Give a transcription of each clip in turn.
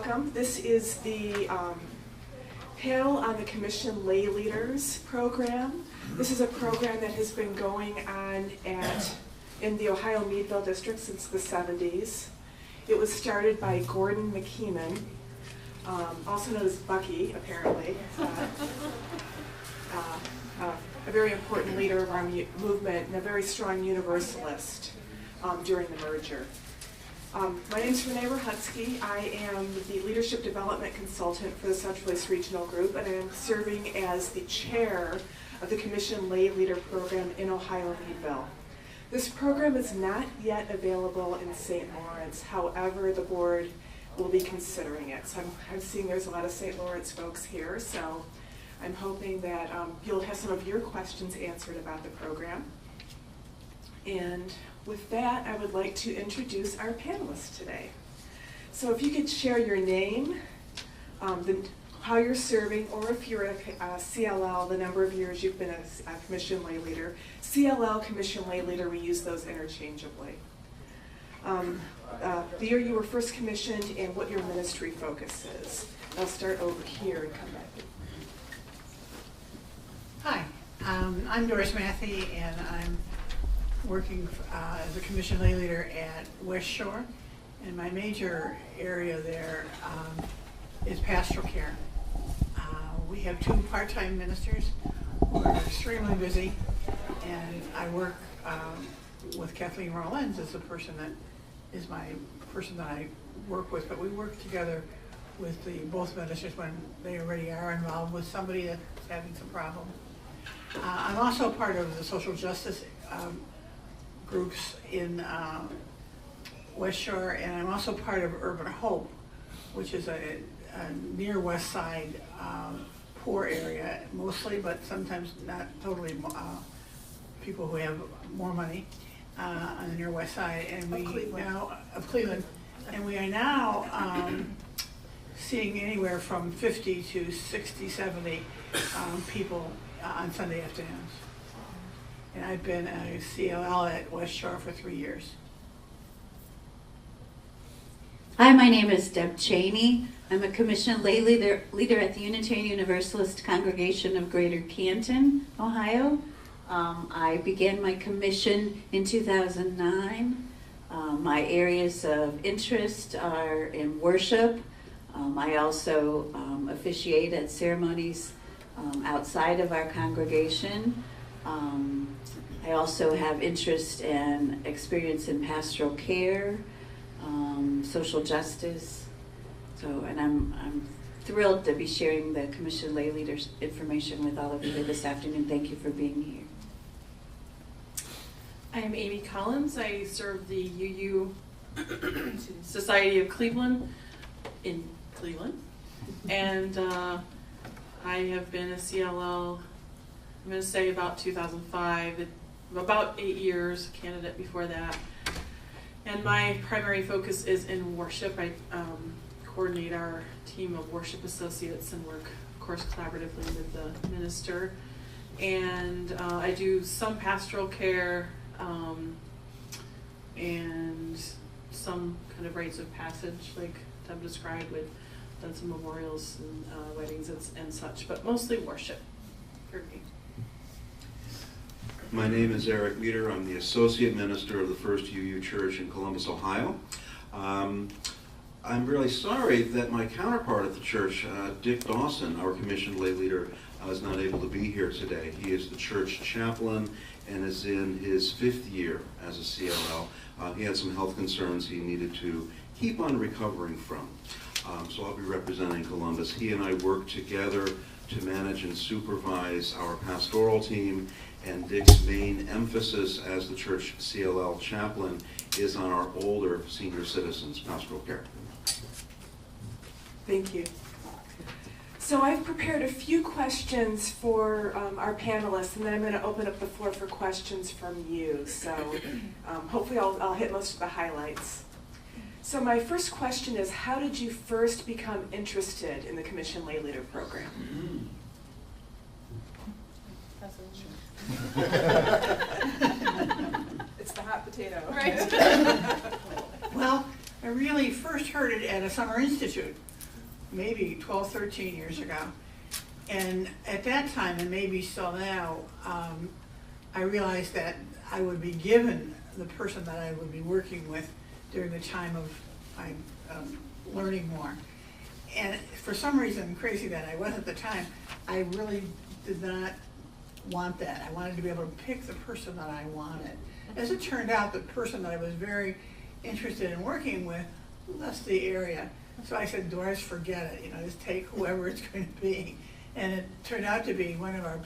welcome. This is the panel on the Commission Lay Leaders program. This is a program that has been going on in the Ohio Meadville District since the 70s. It was started by Gordon McKeeman, also known as Bucky, apparently. A very important leader of our movement and a very strong universalist during the merger. My name is Renee Rahutsky. I am the Leadership Development Consultant for the Central East Regional Group, and I am serving as the chair of the Commission Lay Leader Program in Ohio Meadville. This program is not yet available in St. Lawrence. However, the board will be considering it. So I'm seeing there's a lot of St. Lawrence folks here, so I'm hoping that you'll have some of your questions answered about the program. And with that, I would like to introduce our panelists today. So if you could share your name, how you're serving, or if you're a CLL, the number of years you've been a Commission Lay Leader. CLL, Commission Lay Leader, we use those interchangeably. The year you were first commissioned and what your ministry focus is. I'll start over here and come back. Hi, I'm Doris Mathey, and I'm working as a Commission Lay Leader at West Shore, and my major area there is pastoral care. We have 2 part-time ministers who are extremely busy, and I work with Kathleen Rollins as the person that is my person that I work with, but we work together with both ministers when they already are involved with somebody that's having some problem. I'm also part of the social justice groups in West Shore, and I'm also part of Urban Hope, which is a near West Side poor area, mostly, but sometimes not totally, people who have more money on the near West Side, and of Cleveland, and we are now seeing anywhere from 50 to 60, 70 people on Sunday afternoons. And I've been a CLL at West Shore for 3 years. Hi, my name is Deb Chaney. I'm a Commission Lay Leader at the Unitarian Universalist Congregation of Greater Canton, Ohio. I began my commission in 2009. My areas of interest are in worship. I also officiate at ceremonies outside of our congregation. I also have interest and experience in pastoral care, social justice. And I'm thrilled to be sharing the Commission Lay Leaders information with all of you here this afternoon. Thank you for being here. I'm Amy Collins. I serve the UU Society of Cleveland in Cleveland. And I have been a CLL, I'm going to say about 2005, about 8 years, candidate before that. And my primary focus is in worship. I coordinate our team of worship associates and work, of course, collaboratively with the minister. And I do some pastoral care and some kind of rites of passage, like Deb described. We've done some memorials and weddings and such, but mostly worship for me. My name is Eric Meter. I'm the Associate Minister of the First UU Church in Columbus, Ohio. I'm really sorry that my counterpart at the church, Dick Dawson, our Commission Lay Leader, is not able to be here today. He is the church chaplain and is in his 5th year as a CLL. He had some health concerns he needed to keep on recovering from. So I'll be representing Columbus. He and I work together to manage and supervise our pastoral team, and Dick's main emphasis as the church CLL chaplain is on our older senior citizens pastoral care. Thank you. So I've prepared a few questions for our panelists, and then I'm going to open up the floor for questions from you. So hopefully I'll hit most of the highlights. So my first question is, how did you first become interested in the Commission Lay Leader program? It's the hot potato. Right. Well, I really first heard it at a summer institute maybe 12, 13 years ago. And at that time, and maybe still now, I realized that I would be given the person that I would be working with during the time of my learning more. And for some reason, crazy that I was at the time, I really did not want that. I wanted to be able to pick the person that I wanted. As it turned out, the person that I was very interested in working with left the area. So I said, Doris, forget it. Just take whoever it's going to be. And it turned out to be one of our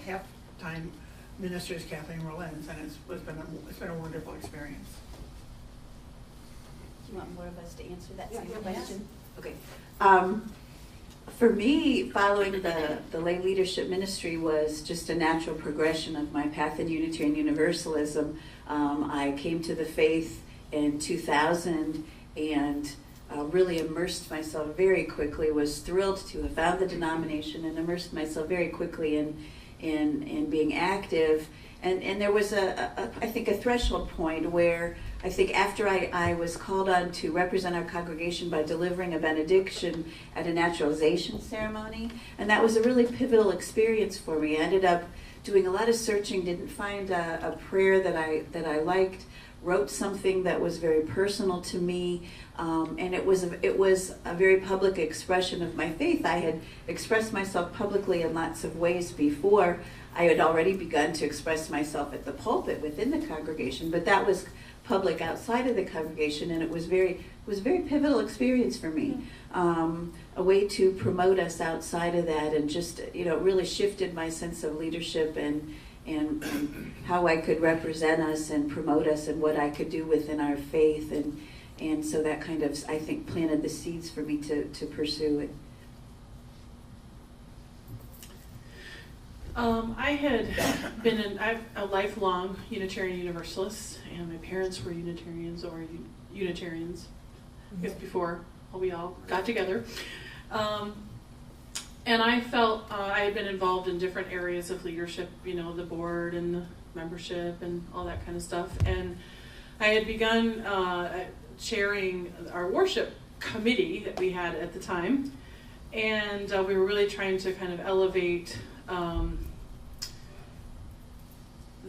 half-time ministers, Kathleen Rollins, and it's been a wonderful experience. Do you want more of us to answer that same Yeah. question? Okay. For me, following the lay leadership ministry was just a natural progression of my path in Unitarian Universalism. I came to the faith in 2000 and really immersed myself very quickly, was thrilled to have found the denomination and immersed myself very quickly in being active. And there was I think a threshold point where I think after I was called on to represent our congregation by delivering a benediction at a naturalization ceremony, and that was a really pivotal experience for me. I ended up doing a lot of searching, didn't find a prayer that I liked, wrote something that was very personal to me, and it was a very public expression of my faith. I had expressed myself publicly in lots of ways before. I had already begun to express myself at the pulpit within the congregation, but that was public outside of the congregation, and it was a very pivotal experience for me. A way to promote us outside of that, and just really shifted my sense of leadership and how I could represent us and promote us and what I could do within our faith, and so that kind of, I think, planted the seeds for me to pursue it. I had been I'm a lifelong Unitarian Universalist, and my parents were Unitarians or Unitarians, I guess before we all got together. And I felt I had been involved in different areas of leadership, the board and the membership and all that kind of stuff. And I had begun chairing our worship committee that we had at the time. And we were really trying to kind of elevate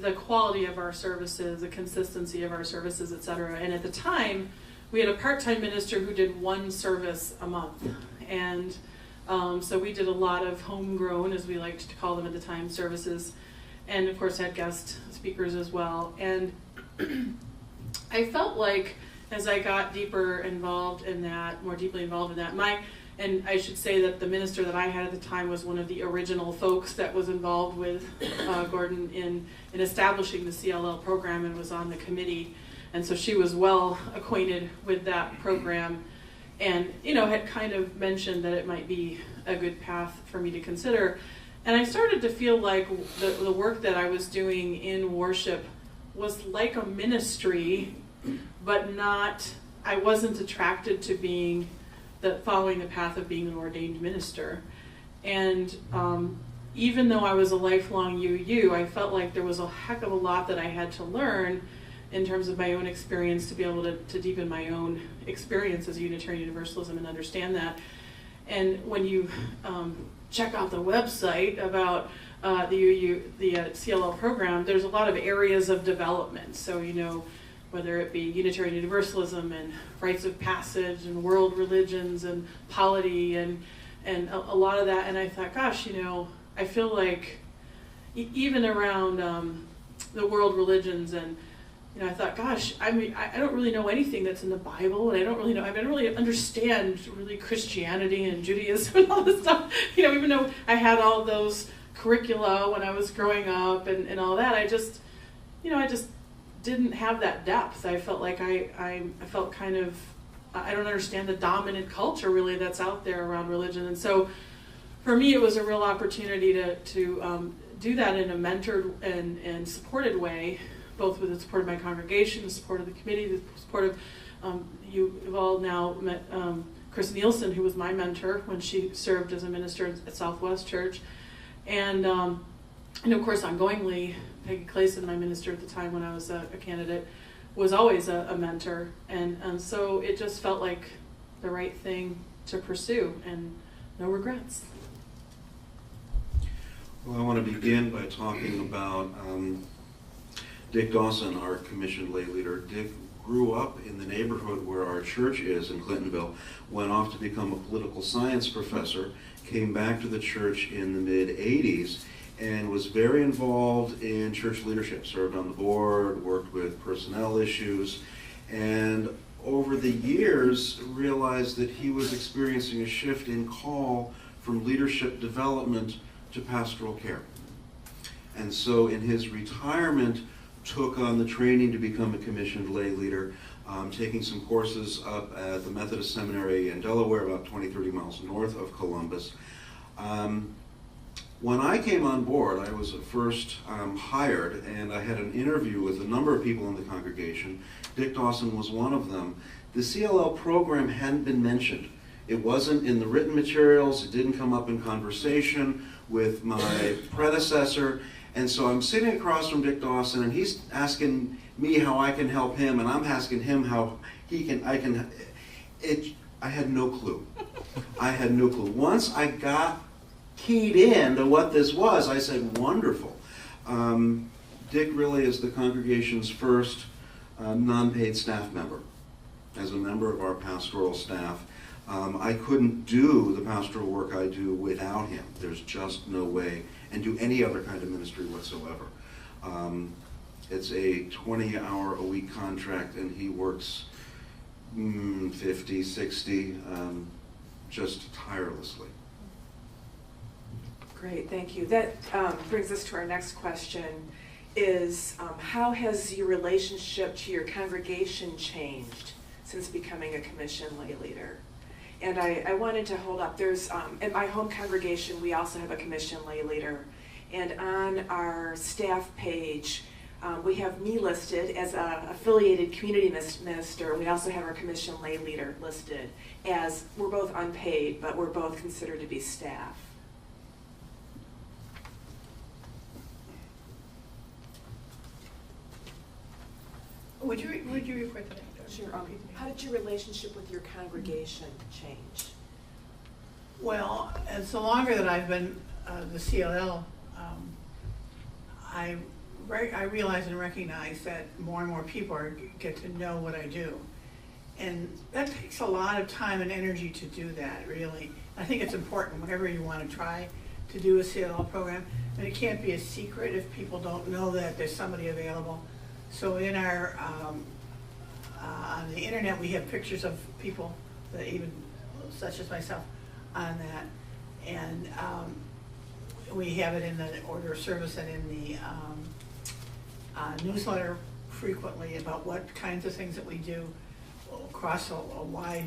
the quality of our services, the consistency of our services, et cetera. And at the time, we had a part-time minister who did one service a month. And so we did a lot of homegrown, as we liked to call them at the time, services. And of course had guest speakers as well. And I felt like as I got more deeply involved in that, and I should say that the minister that I had at the time was one of the original folks that was involved with Gordon in establishing the CLL program and was on the committee. And so she was well acquainted with that program and, had kind of mentioned that it might be a good path for me to consider. And I started to feel like the work that I was doing in worship was like a ministry, but I wasn't attracted to following the path of being an ordained minister. And even though I was a lifelong UU, I felt like there was a heck of a lot that I had to learn in terms of my own experience to be able to deepen my own experience as Unitarian Universalism and understand that. And when you check out the website about the CLL program, there's a lot of areas of development. So, whether it be Unitarian Universalism and rites of passage and world religions and polity and a lot of that. And I thought, gosh, I feel like even around the world religions, and I thought, gosh, I don't really know anything that's in the Bible, and I don't really understand really Christianity and Judaism and all this stuff. Even though I had all those curricula when I was growing up and all that, I just didn't have that depth. I felt like I felt kind of, I don't understand the dominant culture really that's out there around religion. And so for me, it was a real opportunity to do that in a mentored and supported way, both with the support of my congregation, the support of the committee, the support of, you've all now met Chris Nielsen, who was my mentor when she served as a minister at Southwest Church. And of course, ongoingly, Peggy Clayson, my minister at the time when I was a candidate, was always a mentor. And so it just felt like the right thing to pursue, and no regrets. Well, I want to begin by talking about Dick Dawson, our commissioned lay leader. Dick grew up in the neighborhood where our church is in Clintonville, went off to become a political science professor, came back to the church in the mid-'80s, and was very involved in church leadership, served on the board, worked with personnel issues, and over the years realized that he was experiencing a shift in call from leadership development to pastoral care. And so in his retirement, took on the training to become a commissioned lay leader, taking some courses up at the Methodist Seminary in Delaware, about 20-30 miles north of Columbus. When I came on board, I was first hired, and I had an interview with a number of people in the congregation. Dick Dawson was one of them. The CLL program hadn't been mentioned. It wasn't in the written materials. It didn't come up in conversation with my predecessor. And so I'm sitting across from Dick Dawson, and he's asking me how I can help him, and I'm asking him how I had no clue. I had no clue. Once I got keyed in to what this was, I said, wonderful. Dick really is the congregation's first non-paid staff member. As a member of our pastoral staff, I couldn't do the pastoral work I do without him. There's just no way, and do any other kind of ministry whatsoever. It's a 20-hour-a-week contract, and he works 50, 60, just tirelessly. Great, thank you. That brings us to our next question, is how has your relationship to your congregation changed since becoming a commissioned lay leader? And I wanted to hold up, there's, in my home congregation, we also have a commissioned lay leader. And on our staff page, we have me listed as an affiliated community minister. We also have our commissioned lay leader listed as, we're both unpaid, but we're both considered to be staff. Would you report that? Sure. How did your relationship with your congregation change? Well, as the longer that I've been the CLL, I realize and recognize that more and more people get to know what I do. And that takes a lot of time and energy to do that, really. I think it's important whenever you want to try to do a CLL program. And it can't be a secret if people don't know that there's somebody available. So in our, on the internet, we have pictures of people that even, such as myself, on that. And we have it in the order of service and in the newsletter frequently about what kinds of things that we do across a wide,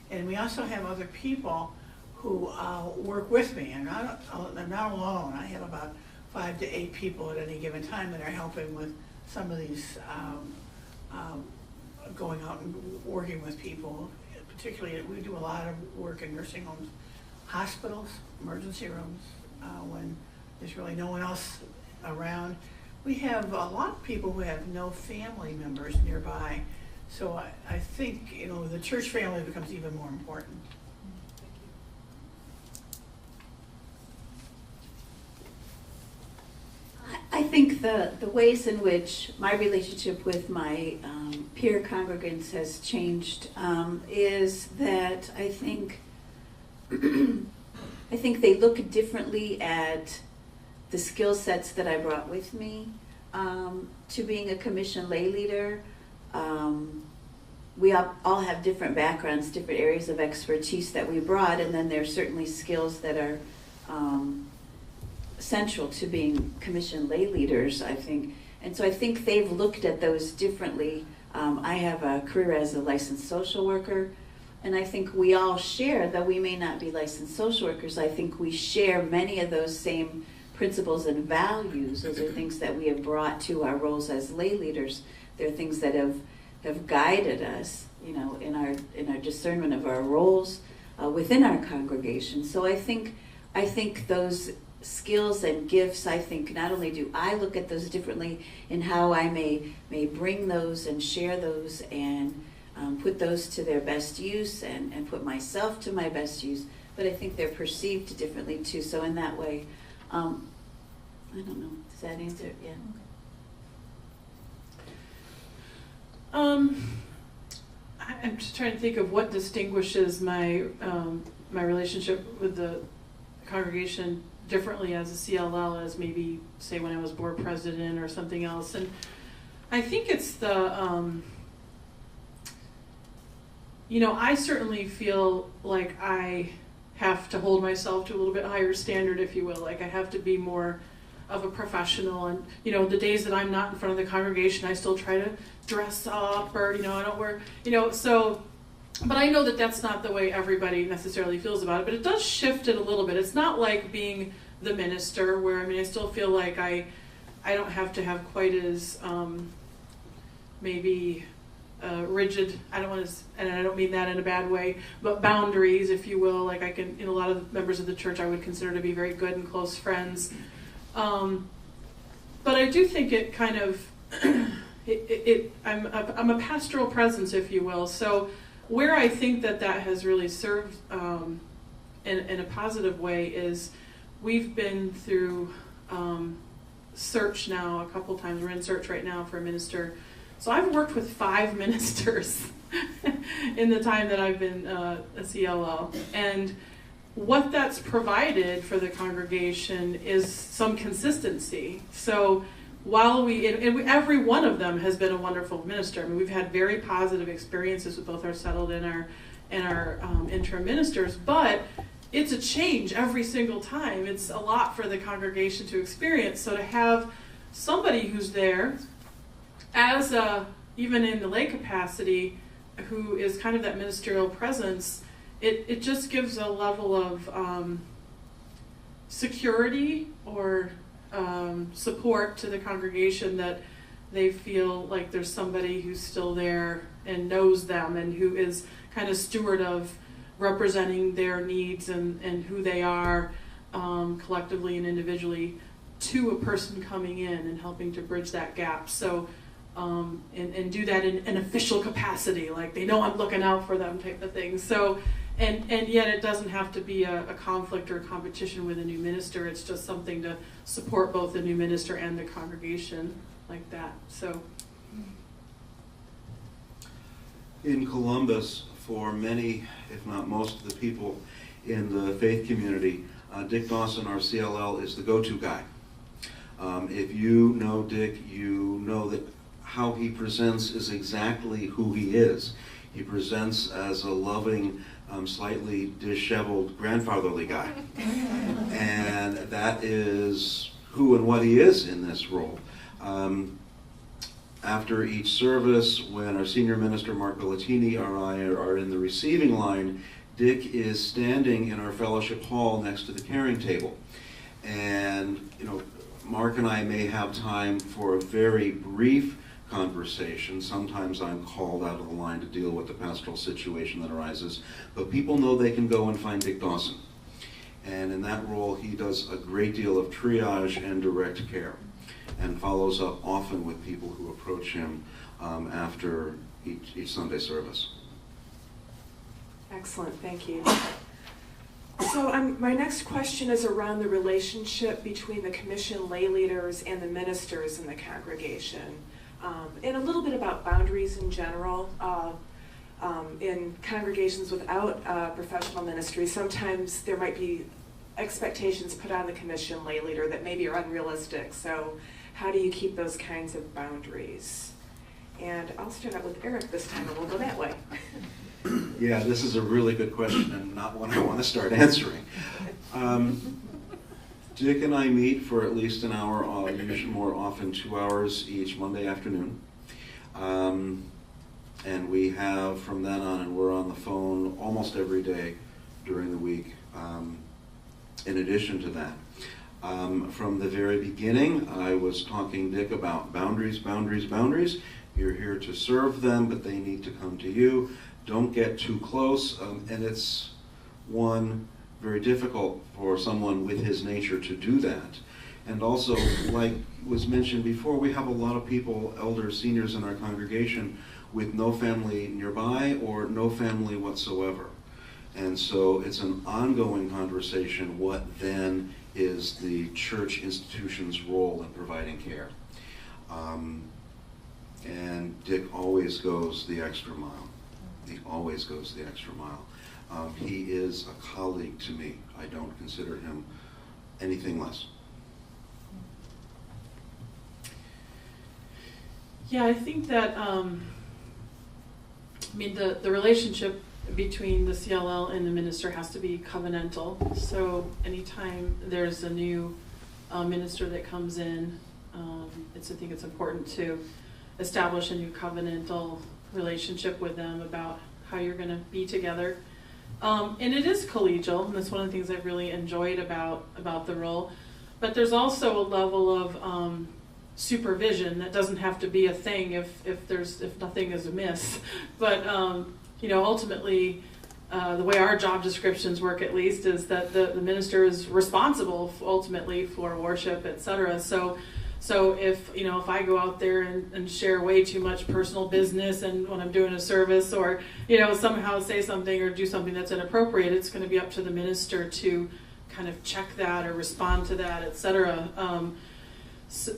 and we also have other people who work with me. I'm not alone. I have about 5 to 8 people at any given time that are helping with some of these, going out and working with people. Particularly, we do a lot of work in nursing homes, hospitals, emergency rooms, when there's really no one else around. We have a lot of people who have no family members nearby. So I think, you know, the church family becomes even more important. I think the ways in which my relationship with my peer congregants has changed is that I think they look differently at the skill sets that I brought with me to being a commissioned lay leader. We all have different backgrounds, different areas of expertise that we brought, and then there's certainly skills that are central to being commissioned lay leaders, I think. And so I think they've looked at those differently. I have a career as a licensed social worker, and I think we all share, though we may not be licensed social workers, I think we share many of those same principles and values. Those are things that we have brought to our roles as lay leaders. They're things that have guided us, you know, in our discernment of our roles within our congregation. So I think those skills and gifts, I think not only do I look at those differently in how I may bring those and share those and put those to their best use and put myself to my best use, but I think they're perceived differently too. So in that way, I don't know, does that answer it? Yeah. I'm just trying to think of what distinguishes my my relationship with the congregation differently as a CLL as maybe, say, when I was board president or something else. And I think it's the, I certainly feel like I have to hold myself to a little bit higher standard, if you will. Like I have to be more of a professional, and the days that I'm not in front of the congregation, I still try to dress up, or I don't wear, so. But I know that that's not the way everybody necessarily feels about it. But it does shift it a little bit. It's not like being the minister, where I still feel like I don't have to have quite as maybe rigid. I don't want to, and I don't mean that in a bad way, but boundaries, if you will. Like I can, a lot of the members of the church I would consider to be very good and close friends. But I do think it kind of, I'm a pastoral presence, if you will. So where I think that has really served in a positive way is we've been through search now a couple times. We're in search right now for a minister. So I've worked with 5 ministers in the time that I've been a CLL. And what that's provided for the congregation is some consistency. So while every one of them has been a wonderful minister. We've had very positive experiences with both our settled and our interim ministers, but it's a change every single time. It's a lot for the congregation to experience. So to have somebody who's there as even in the lay capacity, who is kind of that ministerial presence, it just gives a level of security or support to the congregation, that they feel like there's somebody who's still there and knows them and who is kind of steward of representing their needs and who they are collectively and individually to a person coming in and helping to bridge that gap. So and do that in an official capacity, like they know I'm looking out for them type of thing. So and yet it doesn't have to be a conflict or a competition with a new minister. It's just something to support both the new minister and the congregation like that. So in Columbus, for many, if not most of the people in the faith community, Dick Dawson, our CLL, is the go-to guy. If you know Dick, you know that how he presents is exactly who he is. He presents as a loving, slightly disheveled, grandfatherly guy. And that is who and what he is in this role. After each service, when our senior minister, Mark Bellatini, or I are in the receiving line, Dick is standing in our fellowship hall next to the caring table. And, Mark and I may have time for a very brief conversation. Sometimes I'm called out of the line to deal with the pastoral situation that arises, but people know they can go and find Dick Dawson. And in that role, he does a great deal of triage and direct care, and follows up often with people who approach him after each Sunday service. Excellent, thank you. So my next question is around the relationship between the commission lay leaders and the ministers in the congregation, and a little bit about boundaries in general. In congregations without professional ministry, sometimes there might be expectations put on the commission lay leader that maybe are unrealistic. So how do you keep those kinds of boundaries? And I'll start out with Eric this time, and we'll go that way. Yeah, this is a really good question, and not one I want to start answering. Dick and I meet for at least an hour, usually more often 2 hours each Monday afternoon. And we have from then on, and we're on the phone almost every day during the week. In addition to that, from the very beginning, I was talking, Dick, about boundaries, boundaries, boundaries. You're here to serve them, but they need to come to you. Don't get too close, and it's very difficult for someone with his nature to do that. And also, like was mentioned before, we have a lot of people, elders, seniors in our congregation, with no family nearby or no family whatsoever. And so it's an ongoing conversation, what then is the church institution's role in providing care. And Dick always goes the extra mile. He always goes the extra mile. He is a colleague to me. I don't consider him anything less. Yeah, I think that, the relationship between the CLL and the minister has to be covenantal. So anytime there's a new minister that comes in, I think it's important to establish a new covenantal relationship with them about how you're going to be together. And it is collegial, and that's one of the things I've really enjoyed about the role. But there's also a level of supervision that doesn't have to be a thing if nothing is amiss. But ultimately, the way our job descriptions work, at least, is that the minister is responsible ultimately for worship, etc. So if I go out there and share way too much personal business and when I'm doing a service, or somehow say something or do something that's inappropriate, it's going to be up to the minister to kind of check that or respond to that, etc.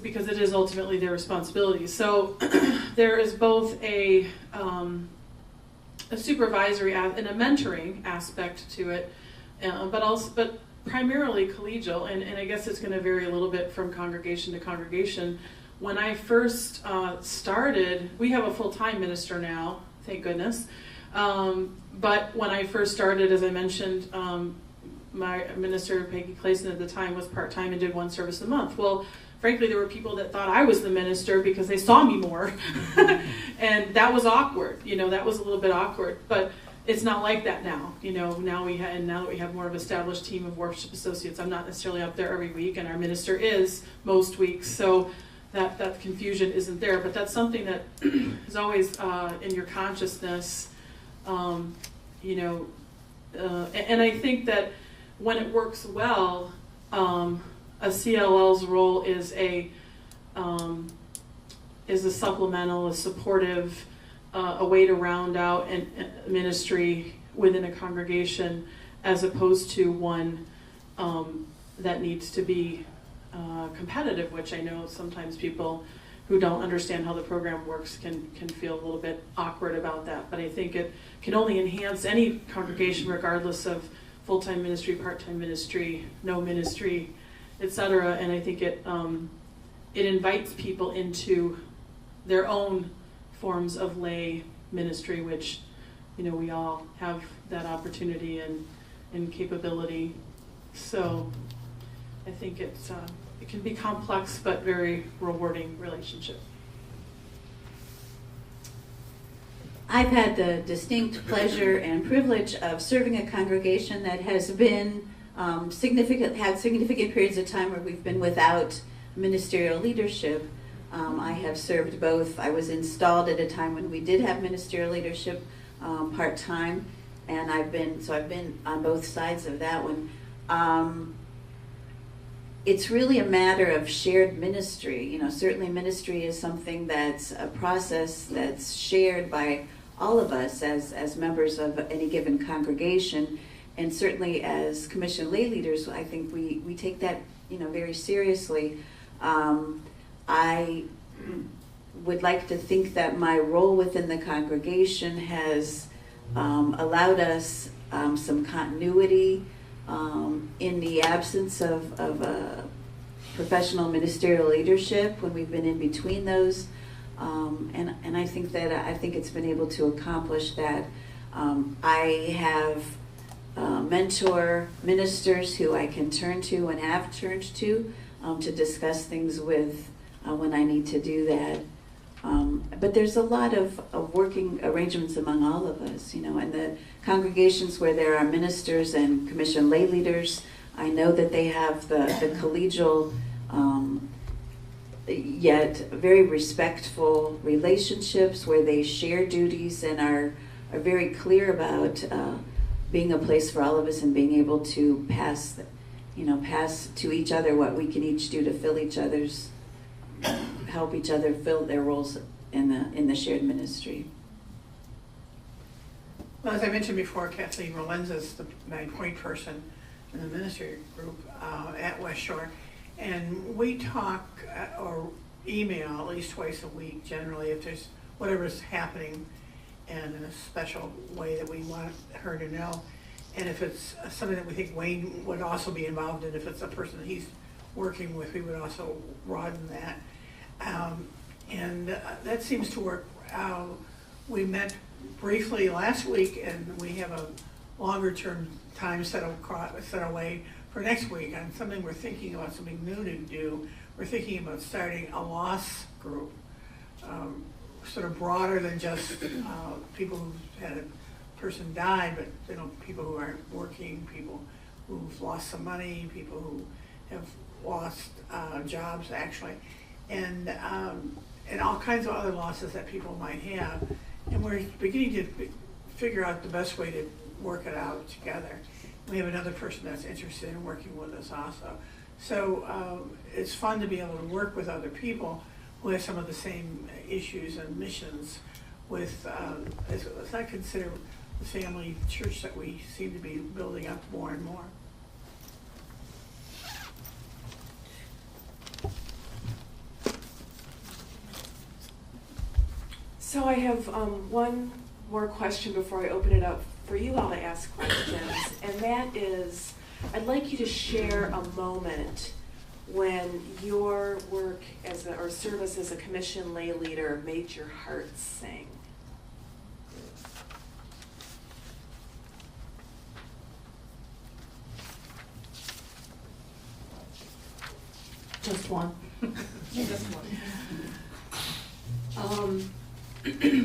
Because it is ultimately their responsibility. So there is both a supervisory and a mentoring aspect to it, but primarily collegial, and I guess it's going to vary a little bit from congregation to congregation. When I first started, we have a full-time minister now, thank goodness. But when I first started, as I mentioned, my minister, Peggy Clayson, at the time was part-time and did one service a month. Well, frankly, there were people that thought I was the minister because they saw me more. And that was awkward. That was a little bit awkward. But it's not like that now. Now that we have more of an established team of worship associates, I'm not necessarily up there every week, and our minister is most weeks. So that confusion isn't there. But that's something that is always in your consciousness. And I think that when it works well, a CLL's role is a supplemental, a supportive, a way to round out a ministry within a congregation, as opposed to one that needs to be competitive, which I know sometimes people who don't understand how the program works can feel a little bit awkward about that. But I think it can only enhance any congregation, regardless of full-time ministry, part-time ministry, no ministry, etc. And I think it invites people into their own forms of lay ministry, which we all have that opportunity and capability. So I think it can be complex but very rewarding relationship. I've had the distinct pleasure and privilege of serving a congregation that has been had significant periods of time where we've been without ministerial leadership. I have served both. I was installed at a time when we did have ministerial leadership part-time, and I've been on both sides of that one. It's really a matter of shared ministry. Certainly ministry is something that's a process that's shared by all of us as members of any given congregation, and certainly as commission lay leaders, I think we take that very seriously. I would like to think that my role within the congregation has allowed us some continuity in the absence of professional ministerial leadership when we've been in between those, and I think it's been able to accomplish that. I have mentor ministers who I can turn to and have turned to discuss things with when I need to do that. But there's a lot of working arrangements among all of us, and the congregations where there are ministers and commission lay leaders, I know that they have the collegial, yet very respectful relationships where they share duties and are very clear about being a place for all of us and being able to pass to each other what we can each do to help each other fill their roles in the shared ministry. Well, as I mentioned before, Kathleen Rolenza is my point person in the ministry group at West Shore. And we talk or email at least twice a week generally if there's whatever's happening and in a special way that we want her to know. And if it's something that we think Wayne would also be involved in, if it's a person that he's working with, we would also broaden that. And that seems to work. We met briefly last week, and we have a longer-term time set away for next week on something we're thinking about, something new to do. We're thinking about starting a loss group, sort of broader than just people who've had a person die, but people who aren't working, people who've lost some money, people who have lost jobs actually, and all kinds of other losses that people might have. And we're beginning to figure out the best way to work it out together. We have another person that's interested in working with us also. So it's fun to be able to work with other people who have some of the same issues and missions with, as I consider the family church that we seem to be building up more and more. So I have one more question before I open it up for you all to ask questions, and that is, I'd like you to share a moment when your work or service as a commission lay leader made your heart sing. Just one. Just one.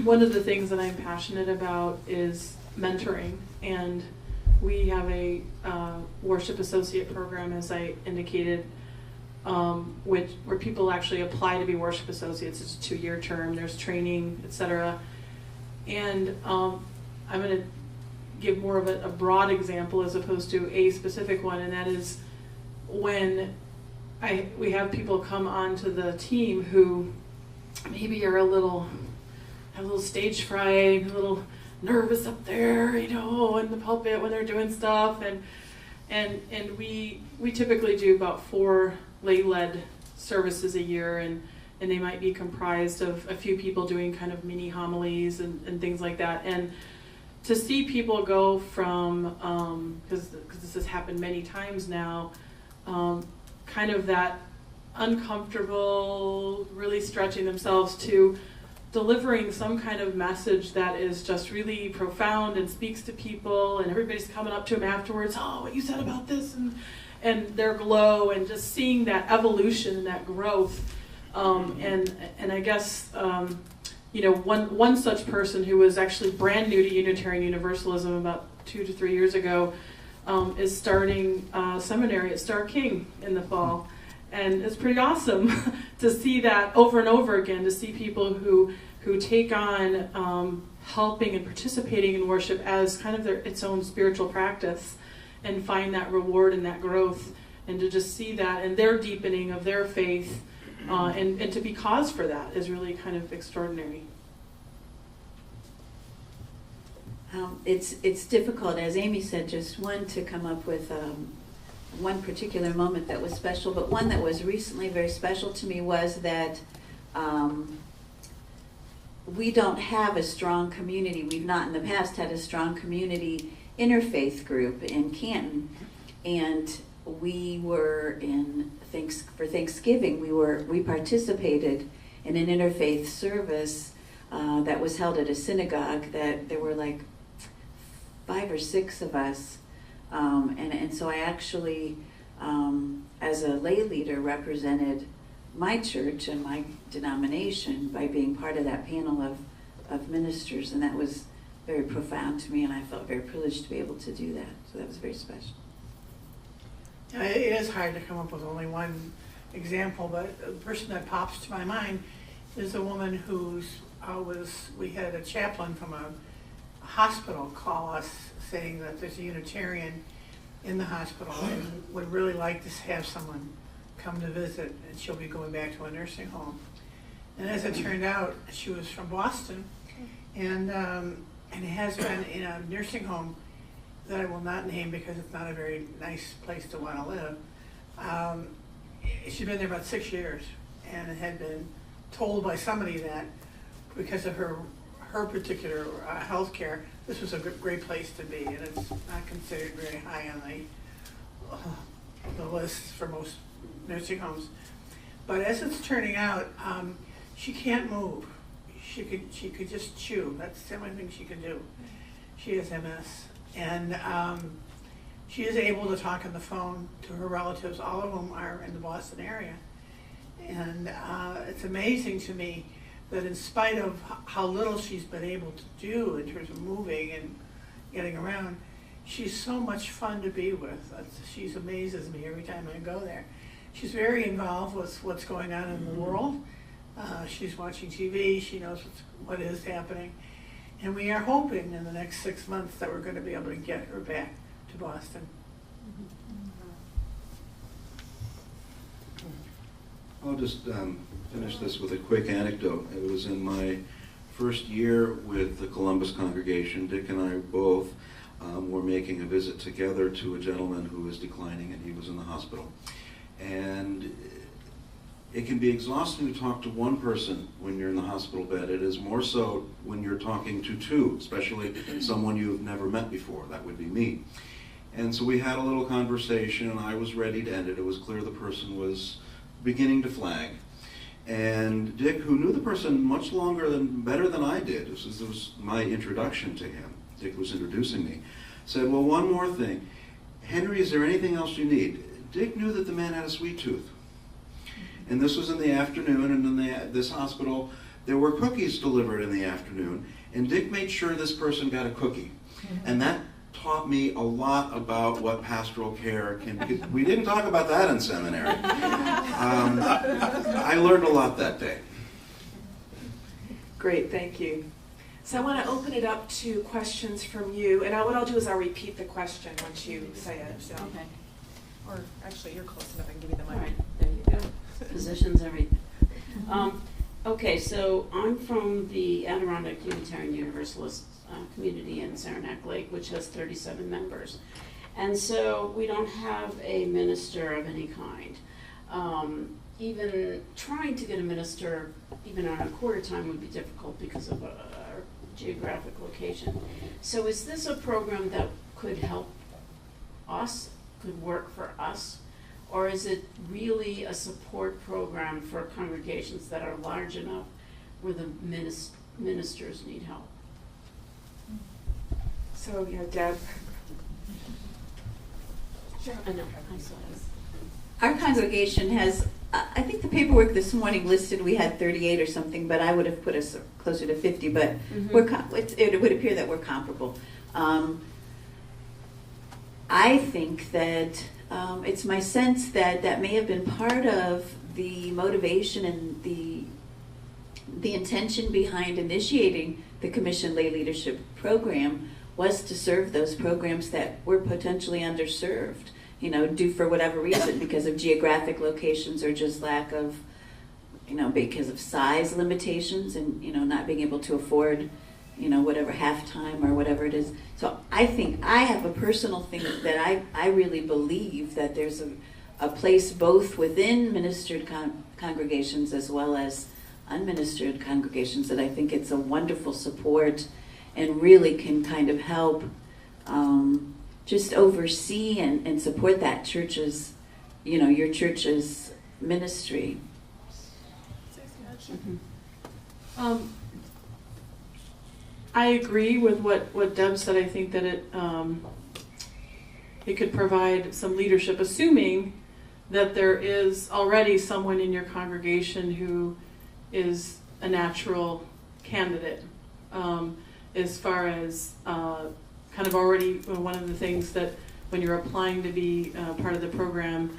One of the things that I'm passionate about is mentoring, and we have a worship associate program, as I indicated, where people actually apply to be worship associates. It's a 2-year term. There's training, etc. And I'm going to give more of a broad example as opposed to a specific one, and that is when we have people come onto the team who maybe are have a little stage fright, a little nervous up there, in the pulpit when they're doing stuff, and we typically do about 4 lay-led services a year, and they might be comprised of a few people doing kind of mini homilies and things like that. And to see people go from, because this has happened many times now, kind of that uncomfortable, really stretching themselves, to delivering some kind of message that is just really profound and speaks to people, and everybody's coming up to them afterwards, oh, what you said about this, and their glow, and just seeing that evolution and that growth. And I guess one such person who was actually brand new to Unitarian Universalism about 2 to 3 years ago is starting seminary at Star King in the fall. And it's pretty awesome to see that over and over again, to see people who take on helping and participating in worship as kind of its own spiritual practice, and find that reward and that growth, and to just see that and their deepening of their faith, and to be cause for that is really kind of extraordinary. It's difficult, as Amy said, just one to come up with one particular moment that was special, but one that was recently very special to me was that we don't have a strong community. We've not in the past had a strong community interfaith group in Canton, and we were for Thanksgiving we participated in an interfaith service that was held at a synagogue. That there were like 5 or 6 of us. And so I actually, as a lay leader, represented my church and my denomination by being part of that panel of ministers, and that was very profound to me, and I felt very privileged to be able to do that. So that was very special. It is hard to come up with only one example, but the person that pops to my mind is a woman we had a chaplain from a hospital call us saying that there's a Unitarian in the hospital and would really like to have someone come to visit, and she'll be going back to a nursing home. And as it turned out, she was from Boston, and and has been in a nursing home that I will not name because it's not a very nice place to want to live. She'd been there about 6 years and had been told by somebody that because of her particular health care, this was a great place to be, and it's not considered very high on the list for most nursing homes. But as it's turning out, she can't move. She could just chew. That's the only thing she can do. She has MS, and she is able to talk on the phone to her relatives, all of whom are in the Boston area. And it's amazing to me that in spite of how little she's been able to do in terms of moving and getting around, she's so much fun to be with. She amazes me every time I go there. She's very involved with what's going on in the world. She's watching TV, she knows what is happening. And we are hoping in the next 6 months that we're going to be able to get her back to Boston. I'll just finish this with a quick anecdote. It was in my first year with the Columbus congregation. Dick and I both were making a visit together to a gentleman who was declining, and he was in the hospital. And it can be exhausting to talk to one person when you're in the hospital bed. It is more so when you're talking to two, especially someone you've never met before. That would be me. And so we had a little conversation, and I was ready to end it. It was clear the person was beginning to flag. And Dick, who knew the person much better than I did, this was my introduction to him, Dick was introducing me, said, well, one more thing. Henry, is there anything else you need? Dick knew that the man had a sweet tooth. And this was in the afternoon, and in this hospital, there were cookies delivered in the afternoon, and Dick made sure this person got a cookie. And that taught me a lot about what pastoral care can be. We didn't talk about that in seminary. I learned a lot that day. Great, thank you. So I want to open it up to questions from you, and what I'll do is I'll repeat the question once you say it. So. Okay. Or actually, you're close enough. I can give you the mic. All right, there you go. Positions, everything. Okay, so I'm from the Adirondack Unitarian Universalist community in Saranac Lake, which has 37 members. And so we don't have a minister of any kind. Even trying to get a minister, even on a quarter time, would be difficult because of our geographic location. So is this a program that could help us, could work for us? Or is it really a support program for congregations that are large enough where the ministers need help? So, yeah, Deb. Sure. I know. I saw this. Our congregation has, I think the paperwork this morning listed we had 38 or something, but I would have put us closer to 50, but it would appear that we're comparable. I think that it's my sense that that may have been part of the motivation and the intention behind initiating the Commission Lay Leadership Program was to serve those programs that were potentially underserved, due for whatever reason, because of geographic locations or just lack of, because of size limitations and, not being able to afford, whatever halftime or whatever it is. So I think I have a personal thing that I really believe that there's a place both within ministered congregations as well as unministered congregations that I think it's a wonderful support and really can kind of help just oversee and support that church's, your church's ministry. I agree with what Deb said. I think that it could provide some leadership, assuming that there is already someone in your congregation who is a natural candidate. As far as kind of already one of the things that when you're applying to be part of the program,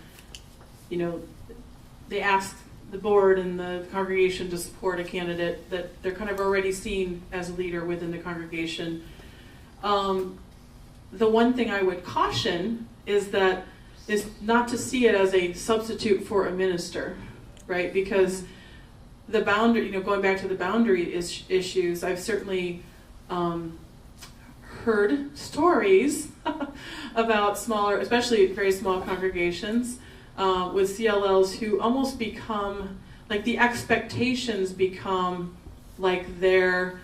they ask the board and the congregation to support a candidate that they're kind of already seen as a leader within the congregation. The one thing I would caution is not to see it as a substitute for a minister, right? Because the boundary, going back to the boundary issues, I've certainly heard stories about smaller, especially very small congregations with CLLs who almost become, like the expectations become like they're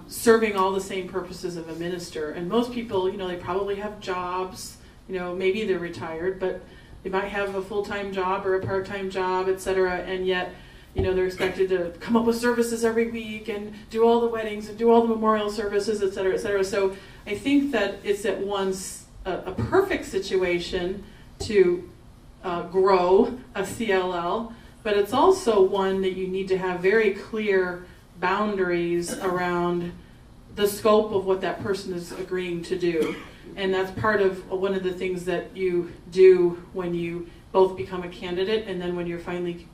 serving all the same purposes of a minister. And most people, they probably have jobs, maybe they're retired, but they might have a full-time job or a part-time job, etc. And yet, they're expected to come up with services every week and do all the weddings and do all the memorial services, etc., etc. So I think that it's at once a perfect situation to grow a CLL, but it's also one that you need to have very clear boundaries around the scope of what that person is agreeing to do. And that's part of one of the things that you do when you both become a candidate and then when you're finally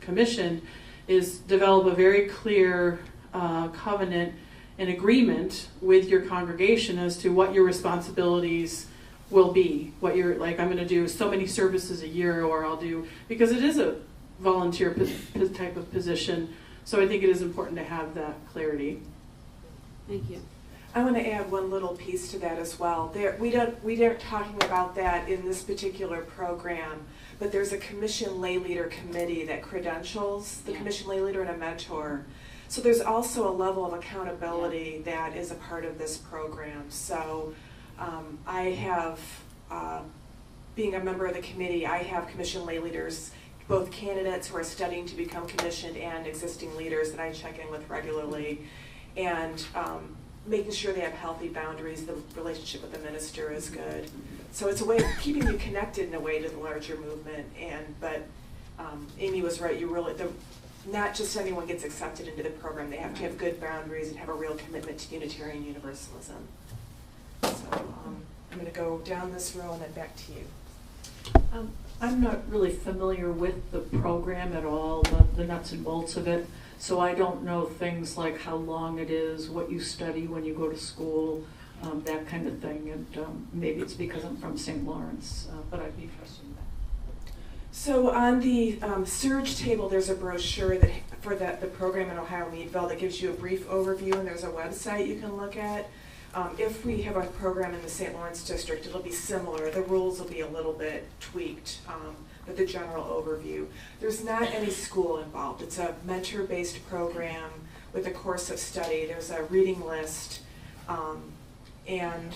commissioned, is develop a very clear covenant and agreement with your congregation as to what your responsibilities will be. What you're like, I'm going to do so many services a year, or I'll do, because it is a volunteer type of position. So I think it is important to have that clarity. Thank you. I want to add one little piece to that as well. We aren't talking about that in this particular program, but there's a commission lay leader committee that credentials the commission lay leader and a mentor. So there's also a level of accountability that is a part of this program. So I have, being a member of the committee, I have commission lay leaders, both candidates who are studying to become commissioned and existing leaders that I check in with regularly. And making sure they have healthy boundaries, the relationship with the minister is good. So it's a way of keeping you connected in a way to the larger movement. But Amy was right, not just anyone gets accepted into the program, they have to have good boundaries and have a real commitment to Unitarian Universalism. So I'm going to go down this row and then back to you. I'm not really familiar with the program at all, the nuts and bolts of it. So I don't know things like how long it is, what you study when you go to school, that kind of thing. And maybe it's because I'm from St. Lawrence, but I'd be interested in that. So on the surge table, there's a brochure for the program in Ohio Meadville that gives you a brief overview, and there's a website you can look at. If we have a program in the St. Lawrence district, it'll be similar. The rules will be a little bit tweaked, but the general overview. There's not any school involved. It's a mentor-based program with a course of study. There's a reading list, and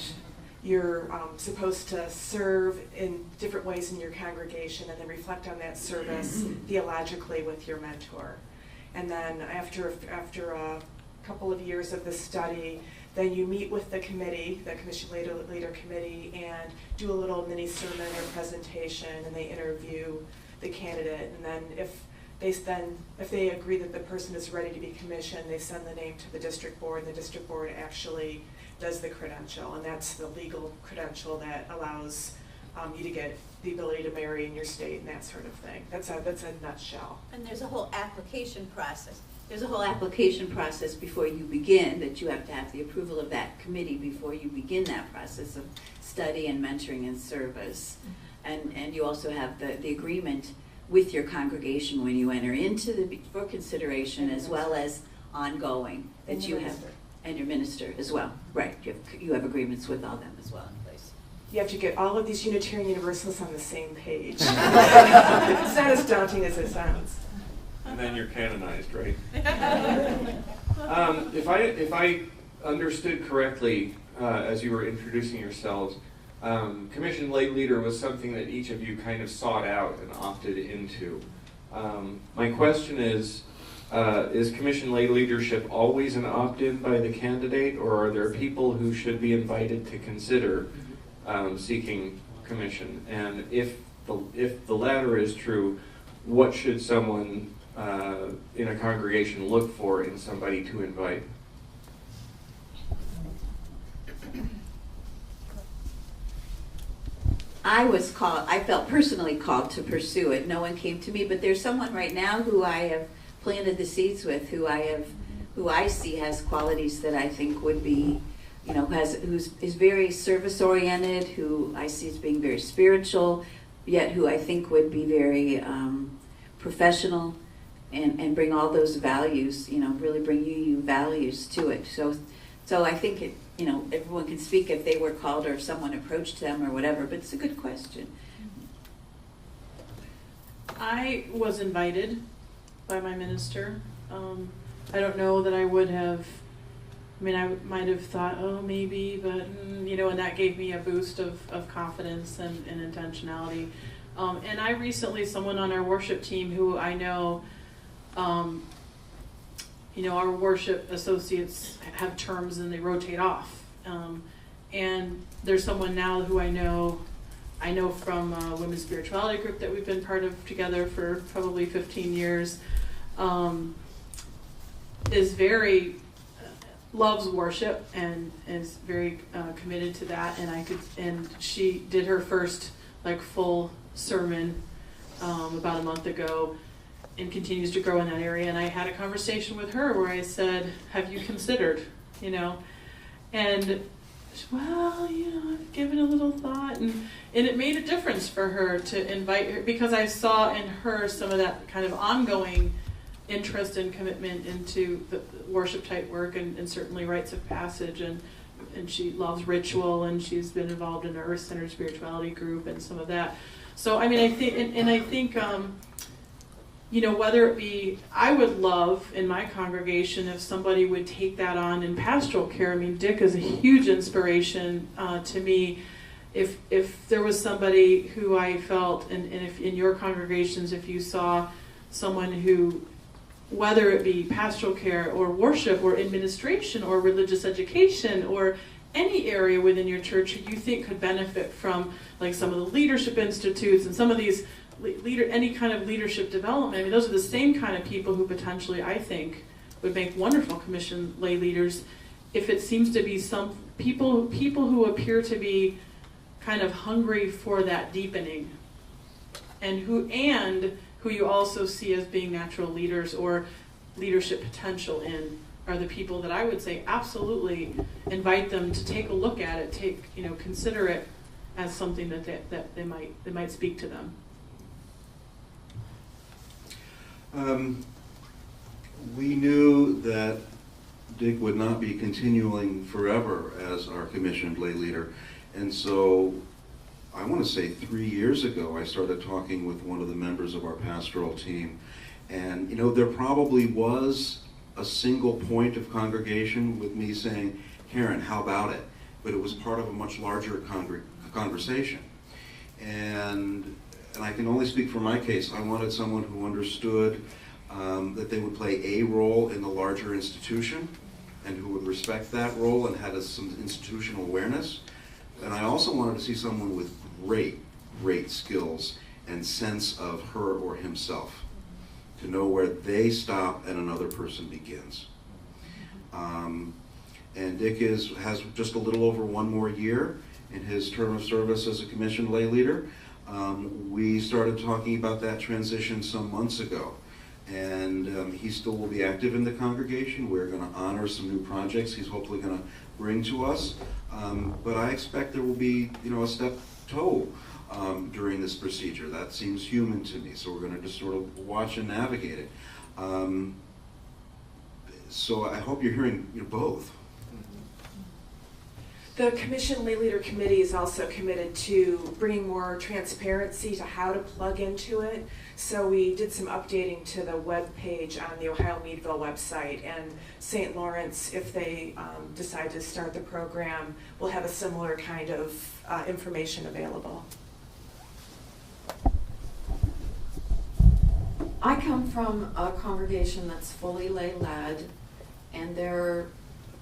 you're supposed to serve in different ways in your congregation and then reflect on that service theologically with your mentor. And then after a couple of years of this study, then you meet with the committee, the Commission Leader Committee, and do a little mini sermon or presentation, and they interview the candidate. And then if they agree that the person is ready to be commissioned, they send the name to the district board, and the district board actually does the credential, and that's the legal credential that allows you to get the ability to marry in your state and that sort of thing. That's a nutshell. And there's a whole application process. There's a whole application process before you begin, that you have to have the approval of that committee before you begin that process of study and mentoring and service. And you also have the agreement with your congregation when you enter into for consideration, as well as ongoing, that you have, and your minister as well. Right, you have agreements with all them as well in place. You have to get all of these Unitarian Universalists on the same page. It's not as daunting as it sounds. And then you're canonized, right? If I understood correctly, as you were introducing yourselves, Commission Lay Leader was something that each of you kind of sought out and opted into. My question is Commission Lay Leadership always an opt-in by the candidate, or are there people who should be invited to consider seeking commission? And if the latter is true, what should someone in a congregation look for in somebody to invite? I felt personally called to pursue it. No one came to me, but there's someone right now who I have planted the seeds with, who I see has qualities that I think would be, is very service oriented, who I see as being very spiritual, yet who I think would be very professional and bring all those values, really bring UU values to it. So I think you know, everyone can speak if they were called or if someone approached them or whatever, but it's a good question. I was invited by my minister. I don't know that I would have, I mean, I might have thought, oh, maybe, but, you know, and that gave me a boost of confidence and intentionality. And I recently, someone on our worship team who I know, you know, our worship associates have terms and they rotate off. And there's someone now who I know from a women's spirituality group that we've been part of together for probably 15 years, is very, loves worship and is very committed to that. And she did her first like full sermon about a month ago and continues to grow in that area. And I had a conversation with her where I said, have you considered, you know? And she, well, you know, I've given a little thought, and it made a difference for her to invite her, because I saw in her some of that kind of ongoing interest and commitment into the worship type work, and certainly rites of passage, and she loves ritual, and she's been involved in the Earth-centered spirituality group and some of that. So I mean, I think you know, whether it be, I would love in my congregation if somebody would take that on in pastoral care. I mean, Dick is a huge inspiration to me. If there was somebody who I felt, and if in your congregations, if you saw someone who, whether it be pastoral care or worship or administration or religious education or any area within your church who you think could benefit from like some of the leadership institutes and some of these any kind of leadership development. I mean, those are the same kind of people who potentially, I think, would make wonderful commission lay leaders. If it seems to be some people who appear to be kind of hungry for that deepening, and who you also see as being natural leaders or leadership potential in, are the people that I would say absolutely invite them to take a look at it, consider it as something that they might speak to them. We knew that Dick would not be continuing forever as our commissioned lay leader, and so I want to say 3 years ago I started talking with one of the members of our pastoral team, and you know, there probably was a single point of congregation with me saying, Karen, how about it? But it was part of a much larger conversation. And I can only speak for my case. I wanted someone who understood that they would play a role in the larger institution and who would respect that role and had some institutional awareness. And I also wanted to see someone with great skills and sense of her or himself, to know where they stop and another person begins. And Dick has just a little over 1 more year in his term of service as a commissioned lay leader. We started talking about that transition some months ago, and he still will be active in the congregation. We're going to honor some new projects he's hopefully going to bring to us, but I expect there will be, a step toe during this procedure. That seems human to me, so we're going to just sort of watch and navigate it. So I hope you're hearing both. The Commission Lay Leader Committee is also committed to bringing more transparency to how to plug into it. So we did some updating to the web page on the Ohio Meadville website, and St. Lawrence, if they decide to start the program, will have a similar kind of information available. I come from a congregation that's fully lay-led, and there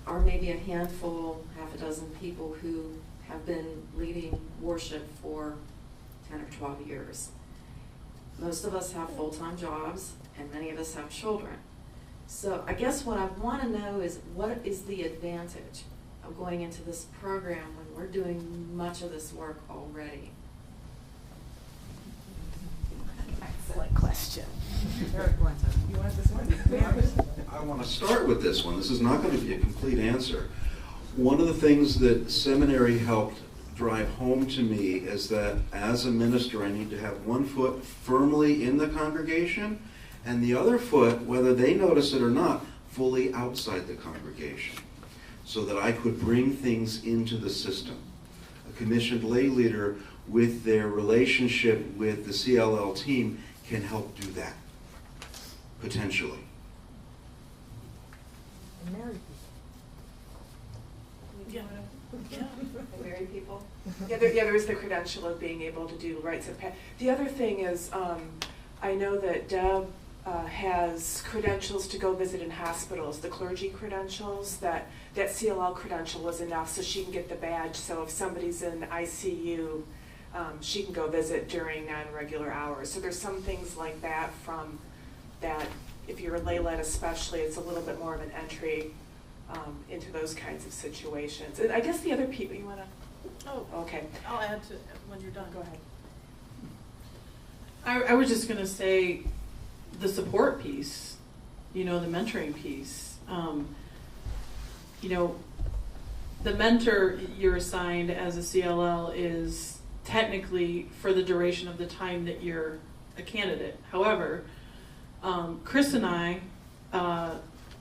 are maybe a handful, half a dozen people who have been leading worship for 10 or 12 years. Most of us have full-time jobs, and many of us have children. So I guess what I want to know is, what is the advantage of going into this program when we're doing much of this work already? Excellent question. Eric, you want this one? I want to start with this one. This is not going to be a complete answer. One of the things that seminary helped drive home to me is that as a minister, I need to have one foot firmly in the congregation and the other foot, whether they notice it or not, fully outside the congregation. so that I could bring things into the system. A commissioned lay leader with their relationship with the CLL team can help do that, potentially. Married people. Yeah, there is the credential of being able to do rites of passage. The other thing is, I know that Deb has credentials to go visit in hospitals, the clergy credentials, that CLL credential was enough so she can get the badge. So if somebody's in ICU, she can go visit during non-regular hours. So there's some things like that from that, if you're a lay-led especially, it's a little bit more of an entry into those kinds of situations. And I guess the other people, you want to? Oh, Okay. I'll add to when you're done. Go ahead. I was just gonna say the support piece, the mentoring piece. The mentor you're assigned as a CLL is technically for the duration of the time that you're a candidate. However, Chris and I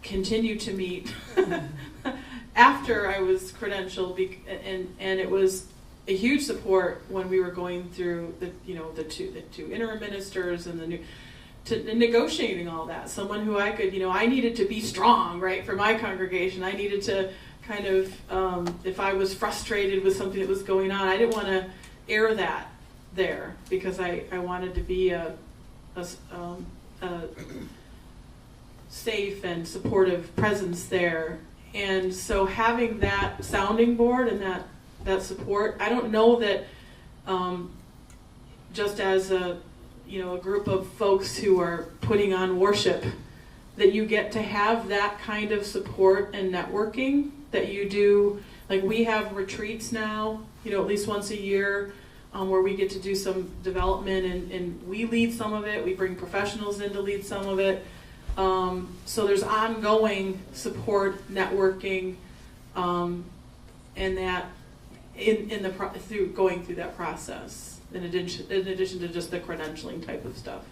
continued to meet after I was credentialed, and it was a huge support when we were going through the two interim ministers and and negotiating all that. Someone who I could, I needed to be strong, right, for my congregation. I needed to kind of, if I was frustrated with something that was going on, I didn't want to air that there because I wanted to be a safe and supportive presence there. And so having that sounding board and that support, I don't know that just as a group of folks who are putting on worship, that you get to have that kind of support and networking that you do. Like we have retreats now, at least once a year, where we get to do some development and we lead some of it. We bring professionals in to lead some of it. So there's ongoing support, networking, and that through going through that process, in addition to just the credentialing type of stuff.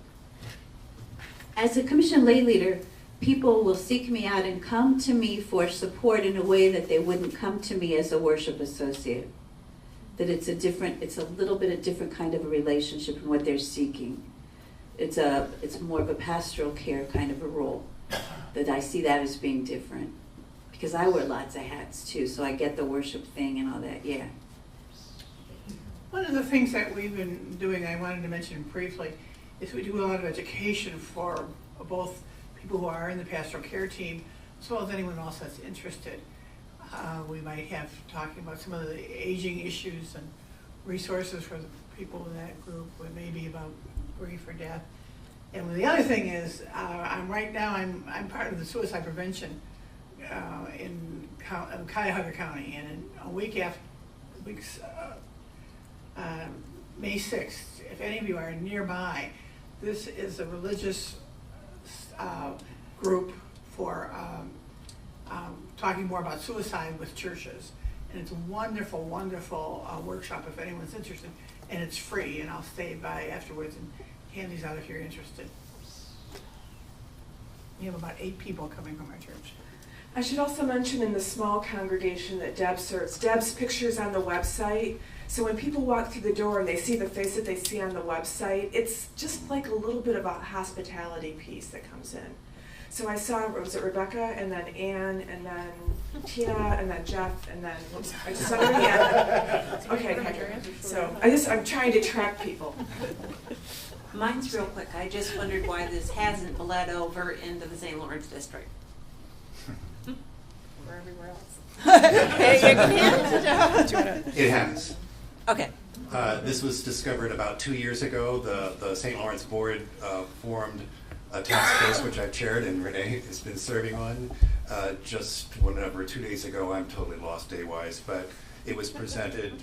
As a commissioned lay leader, people will seek me out and come to me for support in a way that they wouldn't come to me as a worship associate. That it's a little bit a different kind of a relationship in what they're seeking. It's more of a pastoral care kind of a role. That I see that as being different. Because I wear lots of hats too, so I get the worship thing and all that, yeah. One of the things that we've been doing, I wanted to mention briefly, is we do a lot of education for both people who are in the pastoral care team, as well as anyone else that's interested. We might have talking about some of the aging issues and resources for the people in that group, but maybe about grief or death. And the other thing is, I'm part of the suicide prevention in Cuyahoga County, and in a week after May 6th, if any of you are nearby, this is a religious group for talking more about suicide with churches. And it's a wonderful, wonderful workshop if anyone's interested. And it's free, and I'll stay by afterwards and hand these out if you're interested. We have about 8 people coming from our church. I should also mention in the small congregation that Deb serves, Deb's picture's on the website. So when people walk through the door and they see the face that they see on the website, it's just like a little bit of a hospitality piece that comes in. So I saw, was it Rebecca, and then Ann, and then Tina, and then Jeff, and then, whoops, I just saw her again. Okay, so I'm trying to track people. Mine's real quick. I just wondered why this hasn't bled over into the St. Lawrence district. Or everywhere else. It has. Okay. This was discovered about 2 years ago. The St. Lawrence board formed a task force, which I've chaired, and Renee has been serving on. Just 2 days ago, I'm totally lost day-wise, but it was presented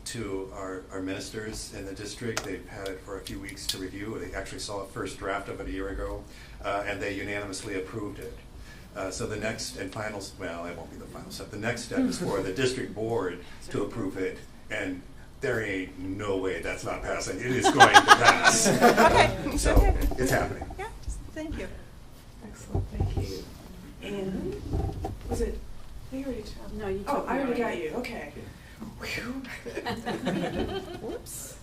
to our ministers in the district. They've had it for a few weeks to review. They actually saw a first draft of it a year ago, and they unanimously approved it. So the next and final, well, it won't be the final step. The next step is for the district board to approve it, and there ain't no way that's not passing. It is going to pass. Okay. So it's happening. Yeah, thank you. Excellent, thank you. And was it You already No, you Oh, took I me already got already. you, okay. Whew. Whoops.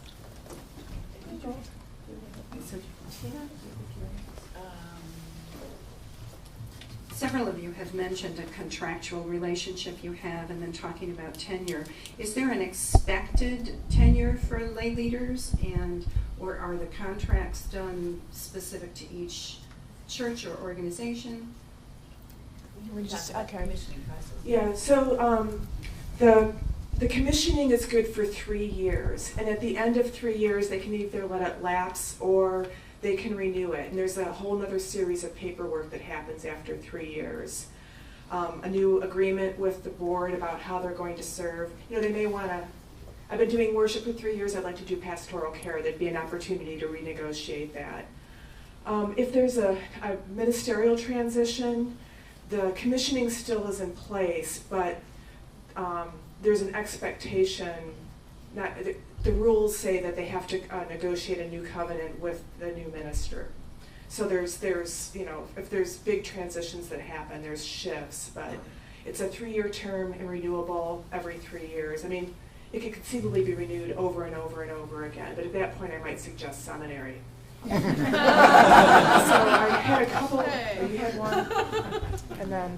Several of you have mentioned a contractual relationship you have and then talking about tenure. Is there an expected tenure for lay leaders, and or are the contracts done specific to each church or organization? Okay. Yeah, so the commissioning is good for 3 years, and at the end of 3 years, they can either let it lapse or they can renew it. And there's a whole other series of paperwork that happens after 3 years. A new agreement with the board about how they're going to serve. You know, they may want to, I've been doing worship for 3 years, I'd like to do pastoral care. There'd be an opportunity to renegotiate that. If there's a ministerial transition, the commissioning still is in place, but there's an expectation, the rules say that they have to negotiate a new covenant with the new minister. So there's you know, if there's big transitions that happen, there's shifts, but it's a 3-year term and renewable every 3 years. I mean, it could conceivably be renewed over and over and over again, but at that point I might suggest seminary. So I had a couple, you had one, and then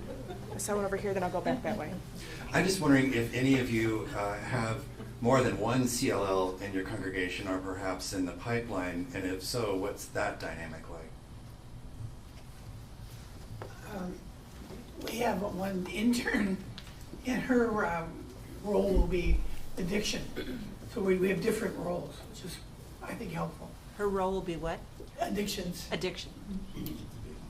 someone over here, then I'll go back that way. I'm just wondering if any of you have more than one CLL in your congregation or perhaps in the pipeline, and if so, what's that dynamic like? We have one intern, and her role will be addiction. So we have different roles, which is, I think, helpful. Her role will be what? Addictions. Addiction.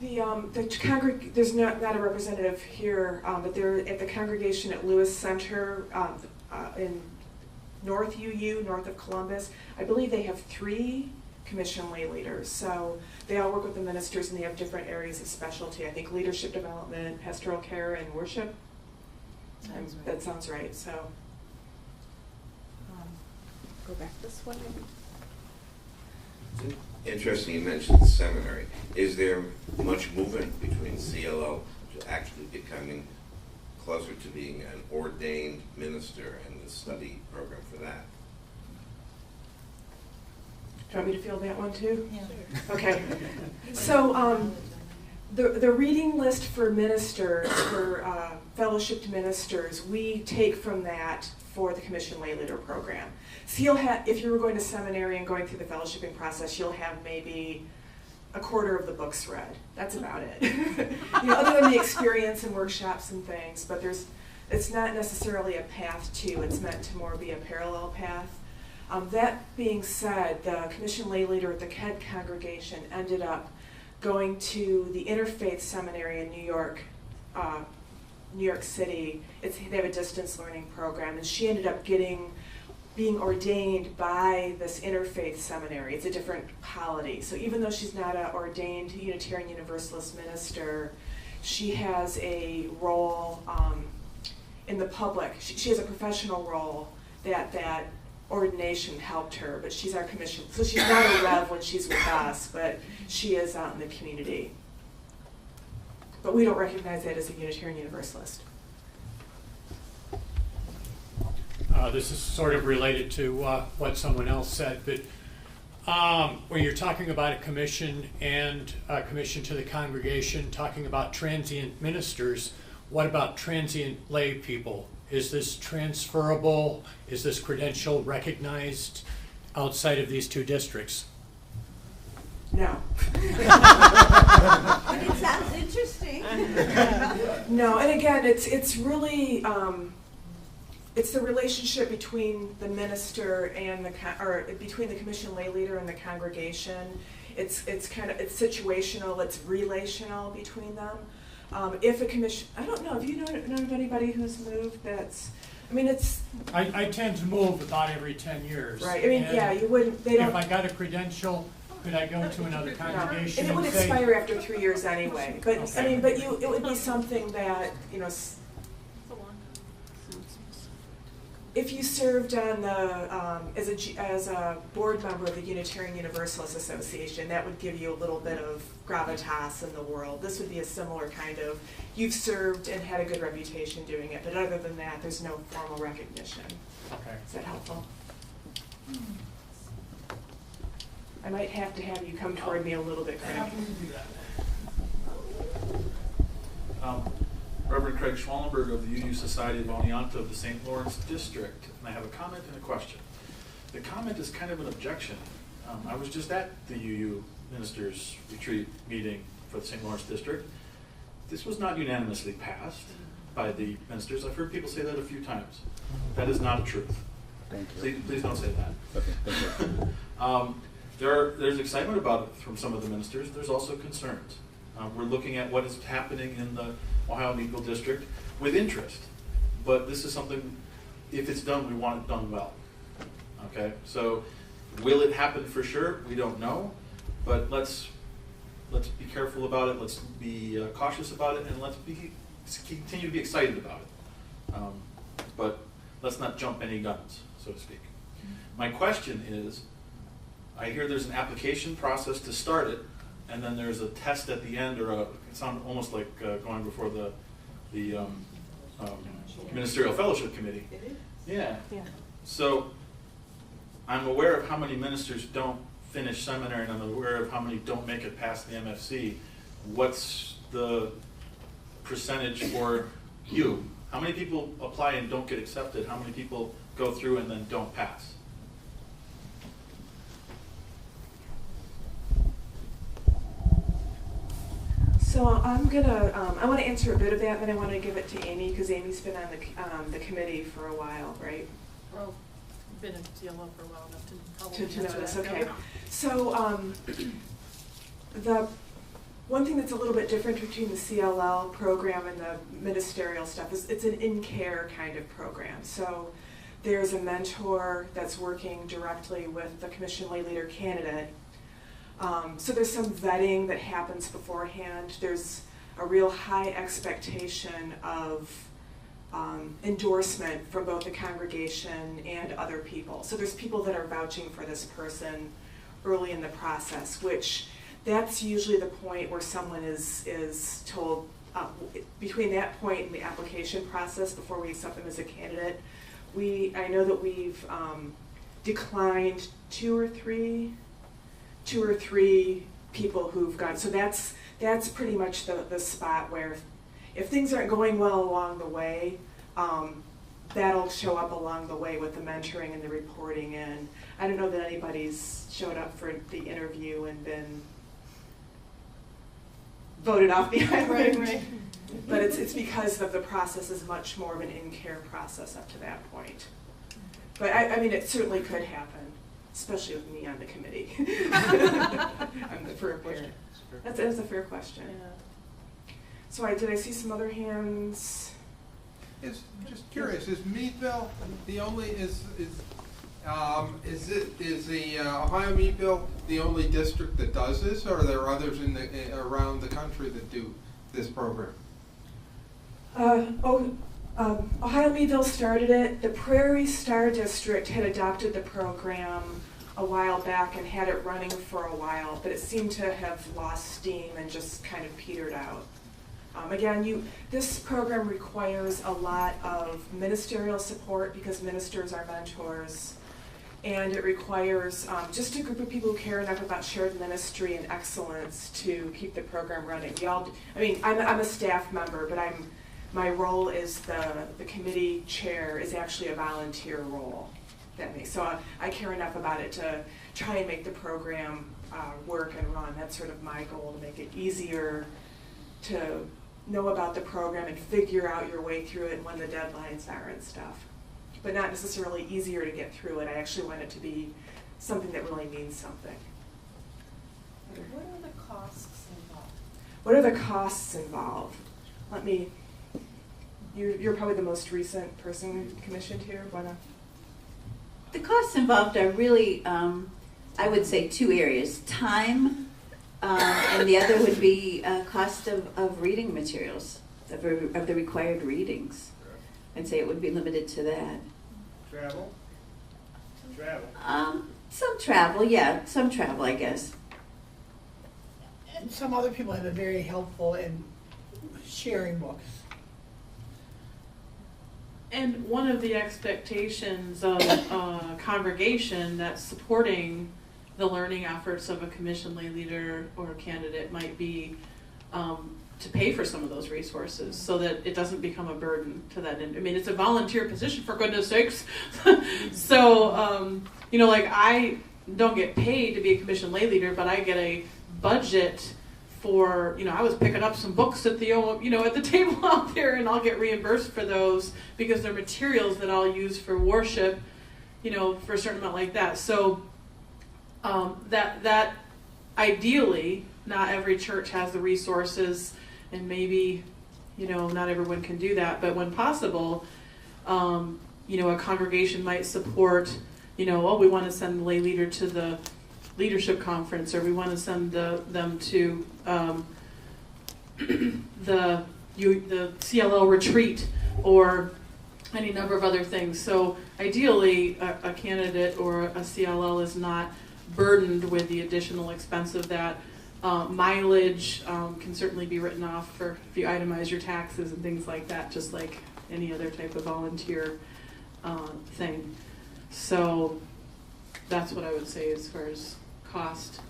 There's not a representative here, but they're at the congregation at Lewis Center in North UU, north of Columbus. I believe they have 3 commission lay leaders. So they all work with the ministers, and they have different areas of specialty. I think leadership development, pastoral care, and worship. That sounds right. So go back this way. Interesting you mentioned the seminary. Is there much movement between CLL to actually becoming closer to being an ordained minister and the study program for that? Do you want me to field that one too? Yeah. Okay. So the reading list for ministers, for fellowshipped ministers, we take from that for the Commission Lay Leader program. So you'll have, if you were going to seminary and going through the fellowshipping process, you'll have maybe a quarter of the books read. That's about it. You know, other than the experience and workshops and things, but it's not necessarily a path to, it's meant to more be a parallel path. That being said, the Commission Lay Leader at the KED congregation ended up going to the Interfaith Seminary in New York City. They have a distance learning program, and she ended up being ordained by this Interfaith Seminary. It's a different polity. So even though she's not an ordained Unitarian Universalist minister, she has a role in the public. She has a professional role that ordination helped her, but she's our commission. So she's not a Rev when she's with us, but she is out in the community. But we don't recognize that as a Unitarian Universalist. This is sort of related to what someone else said, but when you're talking about a commission and a commission to the congregation, talking about transient ministers, what about transient lay people? Is this transferable? Is this credential recognized outside of these 2 districts? No. But it sounds interesting. No, and again, it's really it's the relationship between the minister and between the commission lay leader and the congregation. It's situational. It's relational between them. If a commission, I don't know. Have you known of anybody who's moved? I tend to move about every 10 years. Right. I mean, yeah, you wouldn't. They don't. If I got a credential, could I go to another congregation? And it would say, expire after 3 years anyway. But okay. I mean, it would be something that if you served on the, as a board member of the Unitarian Universalist Association, that would give you a little bit of gravitas in the world. This would be a similar kind of, you've served and had a good reputation doing it, but other than that, there's no formal recognition. Okay. Is that helpful? I might have to have you come toward me a little bit, Craig. Reverend Craig Schwallenberg of the UU Society of Oneonta of the St. Lawrence District, and I have a comment and a question. The comment is kind of an objection. I was just at the UU Ministers Retreat meeting for the St. Lawrence District. This was not unanimously passed by the ministers. I've heard people say that a few times. That is not a truth. Thank you. Please don't say that. Okay, thank you. There's excitement about it from some of the ministers. There's also concerns. We're looking at what is happening in the Ohio Meadville District with interest. But this is something, if it's done, we want it done well. Okay, so will it happen for sure? We don't know. But let's be careful about it. Let's be cautious about it, and let's continue to be excited about it. But let's not jump any guns, so to speak. My question is, I hear there's an application process to start it, and then there's a test at the end, or it sounds almost like going before the Ministerial Fellowship Committee. It is? Yeah. Yeah. So I'm aware of how many ministers don't finish seminary, and I'm aware of how many don't make it past the MFC. What's the percentage for you? How many people apply and don't get accepted? How many people go through and then don't pass? So I'm gonna, I want to answer a bit of that, and then I want to give it to Amy, because Amy's been on the committee for a while, right? Well, been in CLL for a while enough to probably To know this, answer that. okay. So the one thing that's a little bit different between the CLL program and the ministerial stuff is it's an in-care kind of program. So there's a mentor that's working directly with the commission lay leader candidate. So there's some vetting that happens beforehand. There's a real high expectation of endorsement from both the congregation and other people. So there's people that are vouching for this person early in the process, which that's usually the point where someone is told, between that point and the application process before we accept them as a candidate, I know that we've declined two or three people who've gone. So that's pretty much the spot where if things aren't going well along the way, that'll show up along the way with the mentoring and the reporting. And I don't know that anybody's showed up for the interview and been voted off the island. Right. But it's because of the process is much more of an in-care process up to that point. But I mean, it certainly could happen, especially with me on the committee. I'm the fair question. That's a fair question. Yeah. So did I see some other hands? It's just curious. Is Meadville the only is the Ohio Meadville the only district that does this, or are there others around the country that do this program? Ohio Meadville started it. The Prairie Star District had adopted the program a while back and had it running for a while, but it seemed to have lost steam and just kind of petered out. Again, this program requires a lot of ministerial support because ministers are mentors, and it requires just a group of people who care enough about shared ministry and excellence to keep the program running. I'm a staff member, but my role as the committee chair is actually a volunteer role. So I care enough about it to try and make the program work and run. That's sort of my goal, to make it easier to know about the program and figure out your way through it and when the deadlines are and stuff. But not necessarily easier to get through it. I actually want it to be something that really means something. What are the costs involved? What are the costs involved? You're probably the most recent person commissioned here. The costs involved are really, I would say, two areas: time, and the other would be cost of reading materials, of the required readings. I'd say it would be limited to that. Travel? Travel. Some travel, yeah, some travel, I guess. And some other people have been very helpful in sharing books. And one of the expectations of a congregation that's supporting the learning efforts of a commission lay leader or a candidate might be to pay for some of those resources so that it doesn't become a burden to that end. I mean, it's a volunteer position, for goodness sakes. So, you know, like I don't get paid to be a commission lay leader, but I get a budget for, you know, I was picking up some books at the, you know, at the table out there, and I'll get reimbursed for those because they're materials that I'll use for worship, you know, for a certain amount like that. So that ideally, not every church has the resources, and maybe, you know, not everyone can do that, but when possible, you know, a congregation might support, you know, oh, we want to send the lay leader to the leadership conference, or we want to send them to the CLL retreat, or any number of other things. So ideally, a candidate or a CLL is not burdened with the additional expense of that. Mileage can certainly be written off for if you itemize your taxes and things like that, just like any other type of volunteer thing. So that's what I would say as far as cost.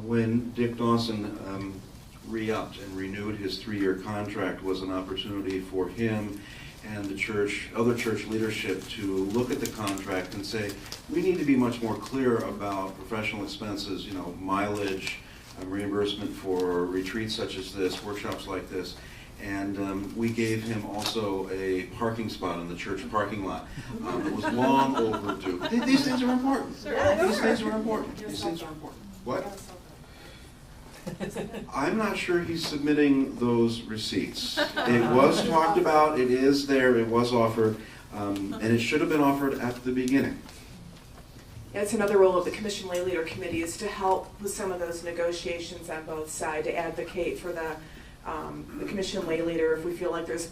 When Dick Dawson re-upped and renewed his 3-year contract, was an opportunity for him and the church, other church leadership, to look at the contract and say, we need to be much more clear about professional expenses, you know, mileage, reimbursement for retreats such as this, workshops like this. And we gave him also a parking spot in the church parking lot. It was long overdue. These things are important. These things are important. These things are important. What? I'm not sure he's submitting those receipts. It was talked about, it is there, it was offered, and it should have been offered at the beginning. It's another role of the Commission Lay Leader Committee is to help with some of those negotiations on both sides, to advocate for the Commission Lay Leader if we feel like there's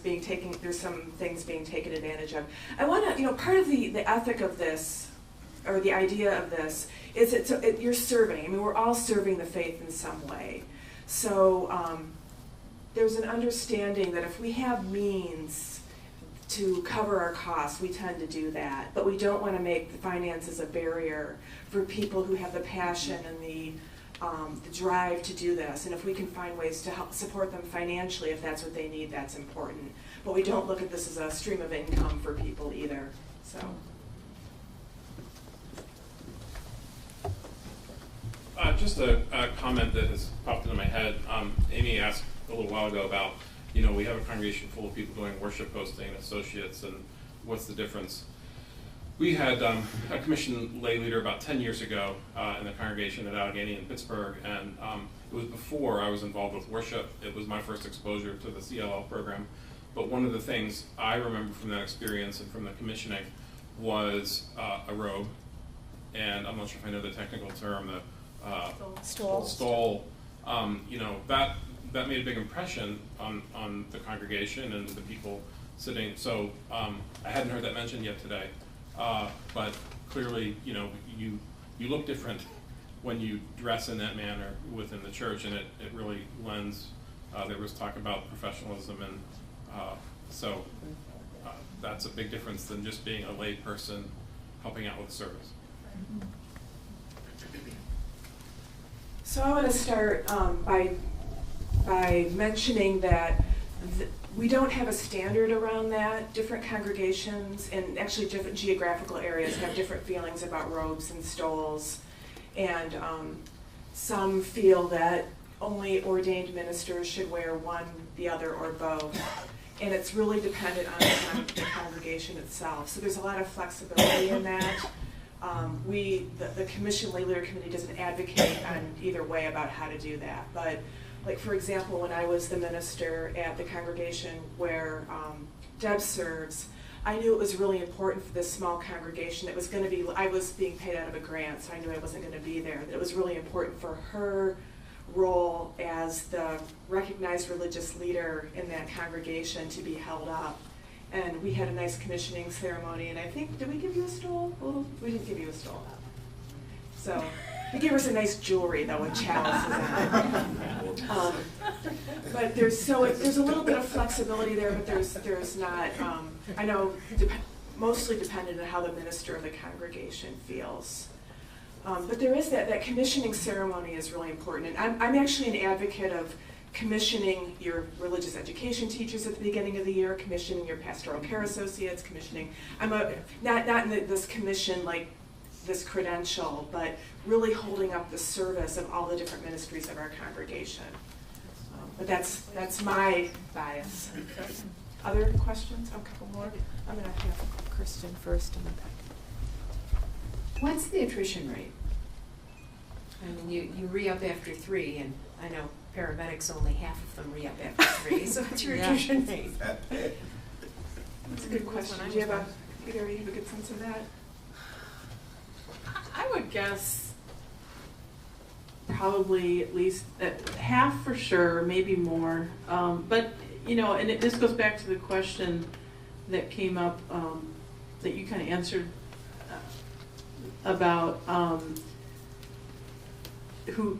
some things being taken advantage of. I want to, you know, part of the ethic of this, or the idea of this, is you're serving. I mean, we're all serving the faith in some way. So there's an understanding that if we have means to cover our costs, we tend to do that. But we don't want to make the finances a barrier for people who have the passion and the drive to do this. And if we can find ways to help support them financially, if that's what they need, that's important. But we don't look at this as a stream of income for people either. So. Just a comment that has popped into my head. Amy asked a little while ago about, you know, we have a congregation full of people doing worship hosting, associates, and what's the difference? We had a commission lay leader about 10 years ago in the congregation at Allegheny in Pittsburgh, and it was before I was involved with worship. It was my first exposure to the CLL program. But one of the things I remember from that experience and from the commissioning was a robe, and I'm not sure if I know the technical term, the stole. You know, that made a big impression on the congregation and the people sitting. So I hadn't heard that mentioned yet today, but clearly, you know, you look different when you dress in that manner within the church, and it really lends. There was talk about professionalism, and so that's a big difference than just being a lay person helping out with the service. So I want to start by mentioning that we don't have a standard around that. Different congregations and actually different geographical areas have different feelings about robes and stoles. And some feel that only ordained ministers should wear one, the other, or both. And it's really dependent on the congregation itself. So there's a lot of flexibility in that. The Commission Lay Leader Committee doesn't advocate on either way about how to do that. But, like, for example, when I was the minister at the congregation where Deb serves, I knew it was really important for this small congregation. It was going to be, I was being paid out of a grant, so I knew I wasn't going to be there. That it was really important for her role as the recognized religious leader in that congregation to be held up. And we had a nice commissioning ceremony, and I think, did we give you a stole? Well, we didn't give you a stole. So, they gave us a nice jewelry though with chalices on it. But there's a little bit of flexibility there, but there's not, I know, mostly dependent on how the minister of the congregation feels. But there is that commissioning ceremony is really important. And I'm actually an advocate of commissioning your religious education teachers at the beginning of the year, commissioning your pastoral care associates, commissioning, not in this commission like this credential, but really holding up the service of all the different ministries of our congregation. But that's my bias. Other questions? A couple more? I'm going to have Kristen first and then Beck. What's the attrition rate? I mean, you re-up after 3, and I know paramedics, only half of them re-up after 3, so what's your attrition rate? That's a good question. Do you have either of you have a good sense of that? I would guess probably at least half for sure, maybe more. But, you know, and this goes back to the question that came up that you kind of answered about who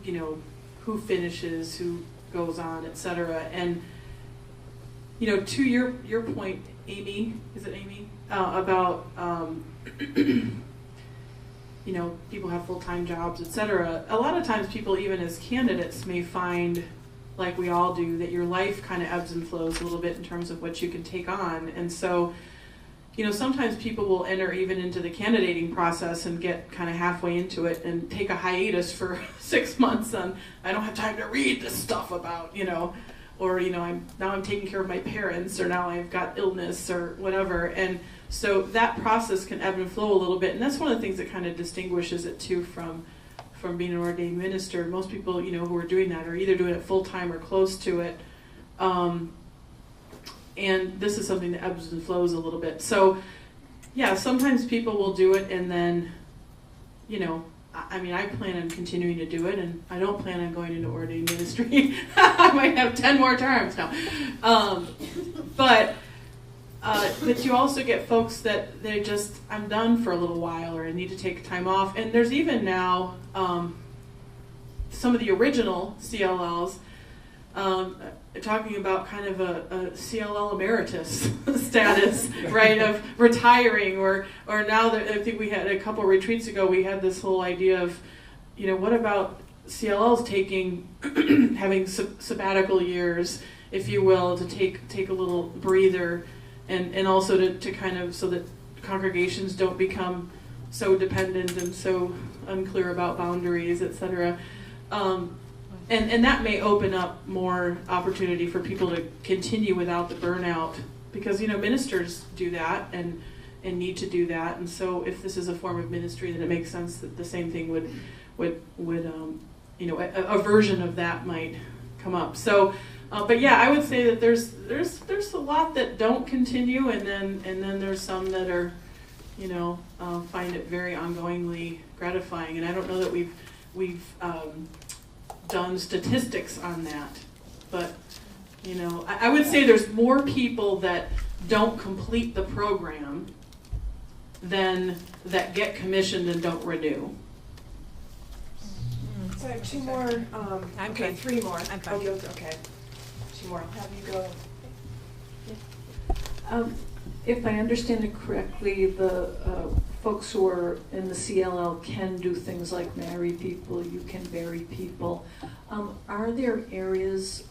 finishes, who goes on, et cetera. And, you know, to your point, Amy, is it Amy? About, you know, people have full-time jobs, et cetera. A lot of times people, even as candidates, may find, like we all do, that your life kind of ebbs and flows a little bit in terms of what you can take on. And so, you know, sometimes people will enter even into the candidating process and get kind of halfway into it and take a hiatus for 6 months on, I don't have time to read this stuff about, you know, or, you know, I'm taking care of my parents, or now I've got illness or whatever. And so that process can ebb and flow a little bit. And that's one of the things that kind of distinguishes it too from being an ordained minister. Most people, you know, who are doing that are either doing it full time or close to it. And this is something that ebbs and flows a little bit. So, yeah, sometimes people will do it and then, you know, I mean, I plan on continuing to do it, and I don't plan on going into ordained ministry. I might have 10 more terms now. But you also get folks that they just, I'm done for a little while, or I need to take time off. And there's even now some of the original CLLs talking about kind of a CLL emeritus status, right, of retiring, or now that I think we had a couple retreats ago, we had this whole idea of, you know, what about CLLs taking, having sabbatical years, if you will, to take a little breather, and also to kind of, so that congregations don't become so dependent and so unclear about boundaries, et cetera. And that may open up more opportunity for people to continue without the burnout, because, you know, ministers do that and need to do that. And so if this is a form of ministry, then it makes sense that the same thing would you know, a version of that might come up. So, but yeah, I would say that there's a lot that don't continue, and then there's some that are, you know, find it very ongoingly gratifying. And I don't know that we've done statistics on that, but, you know, I would say there's more people that don't complete the program than that get commissioned and don't renew. So I have 2 more, I'm okay, good. 3 more. I'm fine. Okay, 2 more. I'll have you go. If I understand it correctly, the folks who are in the CLL can do things like marry people, you can bury people. Are there areas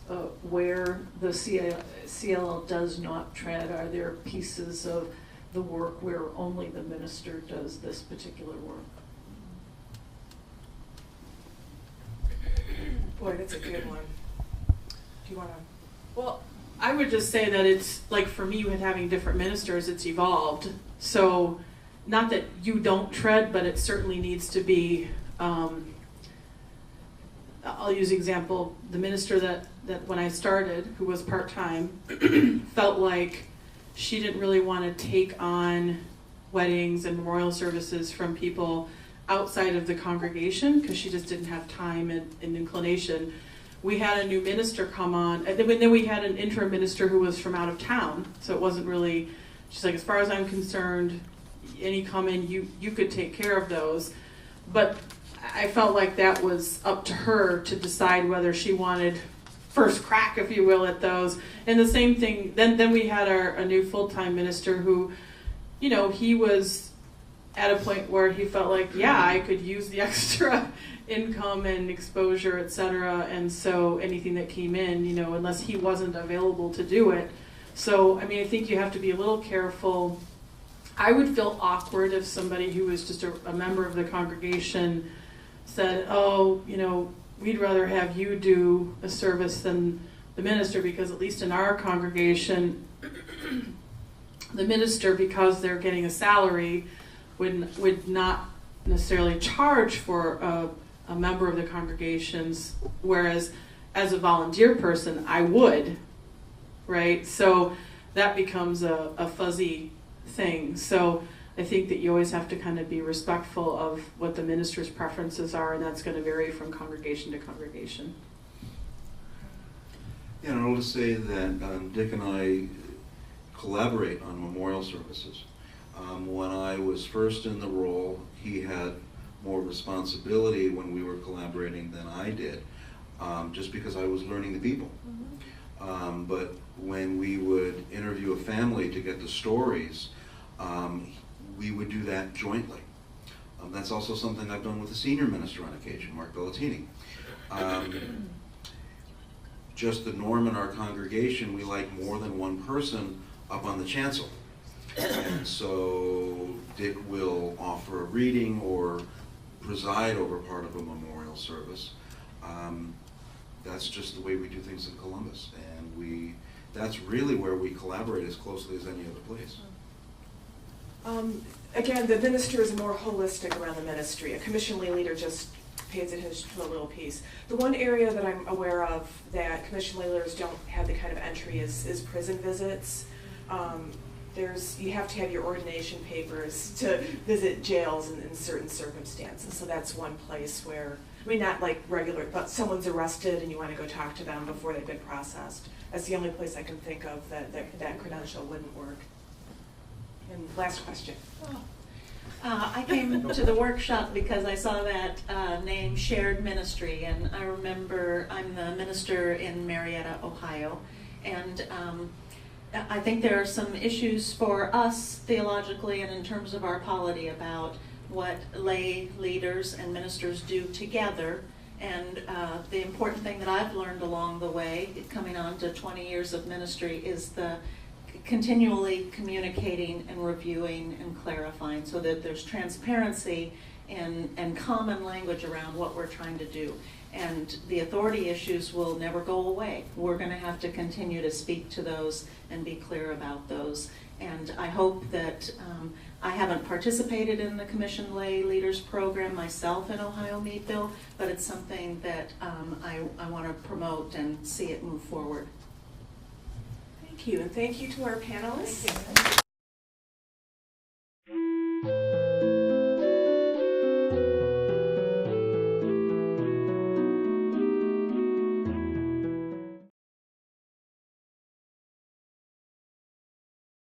where the CLL does not tread? Are there pieces of the work where only the minister does this particular work? Boy, that's a good one. Do you want to? Well, I would just say that it's, like, for me, with having different ministers, it's evolved. So, not that you don't tread, but it certainly needs to be, I'll use example, the minister that when I started, who was part-time, felt like she didn't really want to take on weddings and memorial services from people outside of the congregation, because she just didn't have time and inclination. We had a new minister come on, and then we had an interim minister who was from out of town, so it wasn't really she's like, as far as I'm concerned, any come in, you could take care of those. But I felt like that was up to her to decide whether she wanted first crack, if you will, at those. And the same thing, then we had a new full-time minister who, he was at a point where he felt like, yeah, I could use the extra income and exposure, et cetera, and so anything that came in, unless he wasn't available to do it. So, I mean, I think you have to be a little careful. I would feel awkward if somebody who was just a member of the congregation said, oh, we'd rather have you do a service than the minister, because at least in our congregation, the minister, because they're getting a salary, would not necessarily charge for a member of the congregations, whereas as a volunteer person, I would, right? So that becomes a fuzzy thing. So I think that you always have to kind of be respectful of what the minister's preferences are, and that's going to vary from congregation to congregation. Yeah, and I'll just say that Dick and I collaborate on memorial services. When I was first in the role, he had more responsibility when we were collaborating than I did, just because I was learning the people. But when we would interview a family to get the stories, we would do that jointly. That's also something I've done with the senior minister on occasion, Mark Bellatini. Just the norm in our congregation, we like more than one person up on the chancel. And so Dick will offer a reading or preside over part of a memorial service. That's just the way we do things in Columbus. And that's really where we collaborate as closely as any other place. Again, the minister is more holistic around the ministry. A commission lay leader just pays attention to a little piece. The one area that I'm aware of that commission lay leaders don't have the kind of entry is prison visits. You have to have your ordination papers to visit jails in certain circumstances. So that's one place where, not like regular, but someone's arrested and you want to go talk to them before they've been processed. That's the only place I can think of that credential wouldn't work. And last question. I came to the workshop because I saw that name, shared ministry, and I remember I'm the minister in Marietta, Ohio, and I think there are some issues for us theologically and in terms of our polity about what lay leaders and ministers do together. And the important thing that I've learned along the way, coming on to 20 years of ministry, is the continually communicating and reviewing and clarifying so that there's transparency and common language around what we're trying to do. And the authority issues will never go away. We're going to have to continue to speak to those and be clear about those. And I hope that I haven't participated in the Commission Lay Leaders Program myself in Ohio Meadville, but it's something that I want to promote and see it move forward. Thank you, and thank you to our panelists.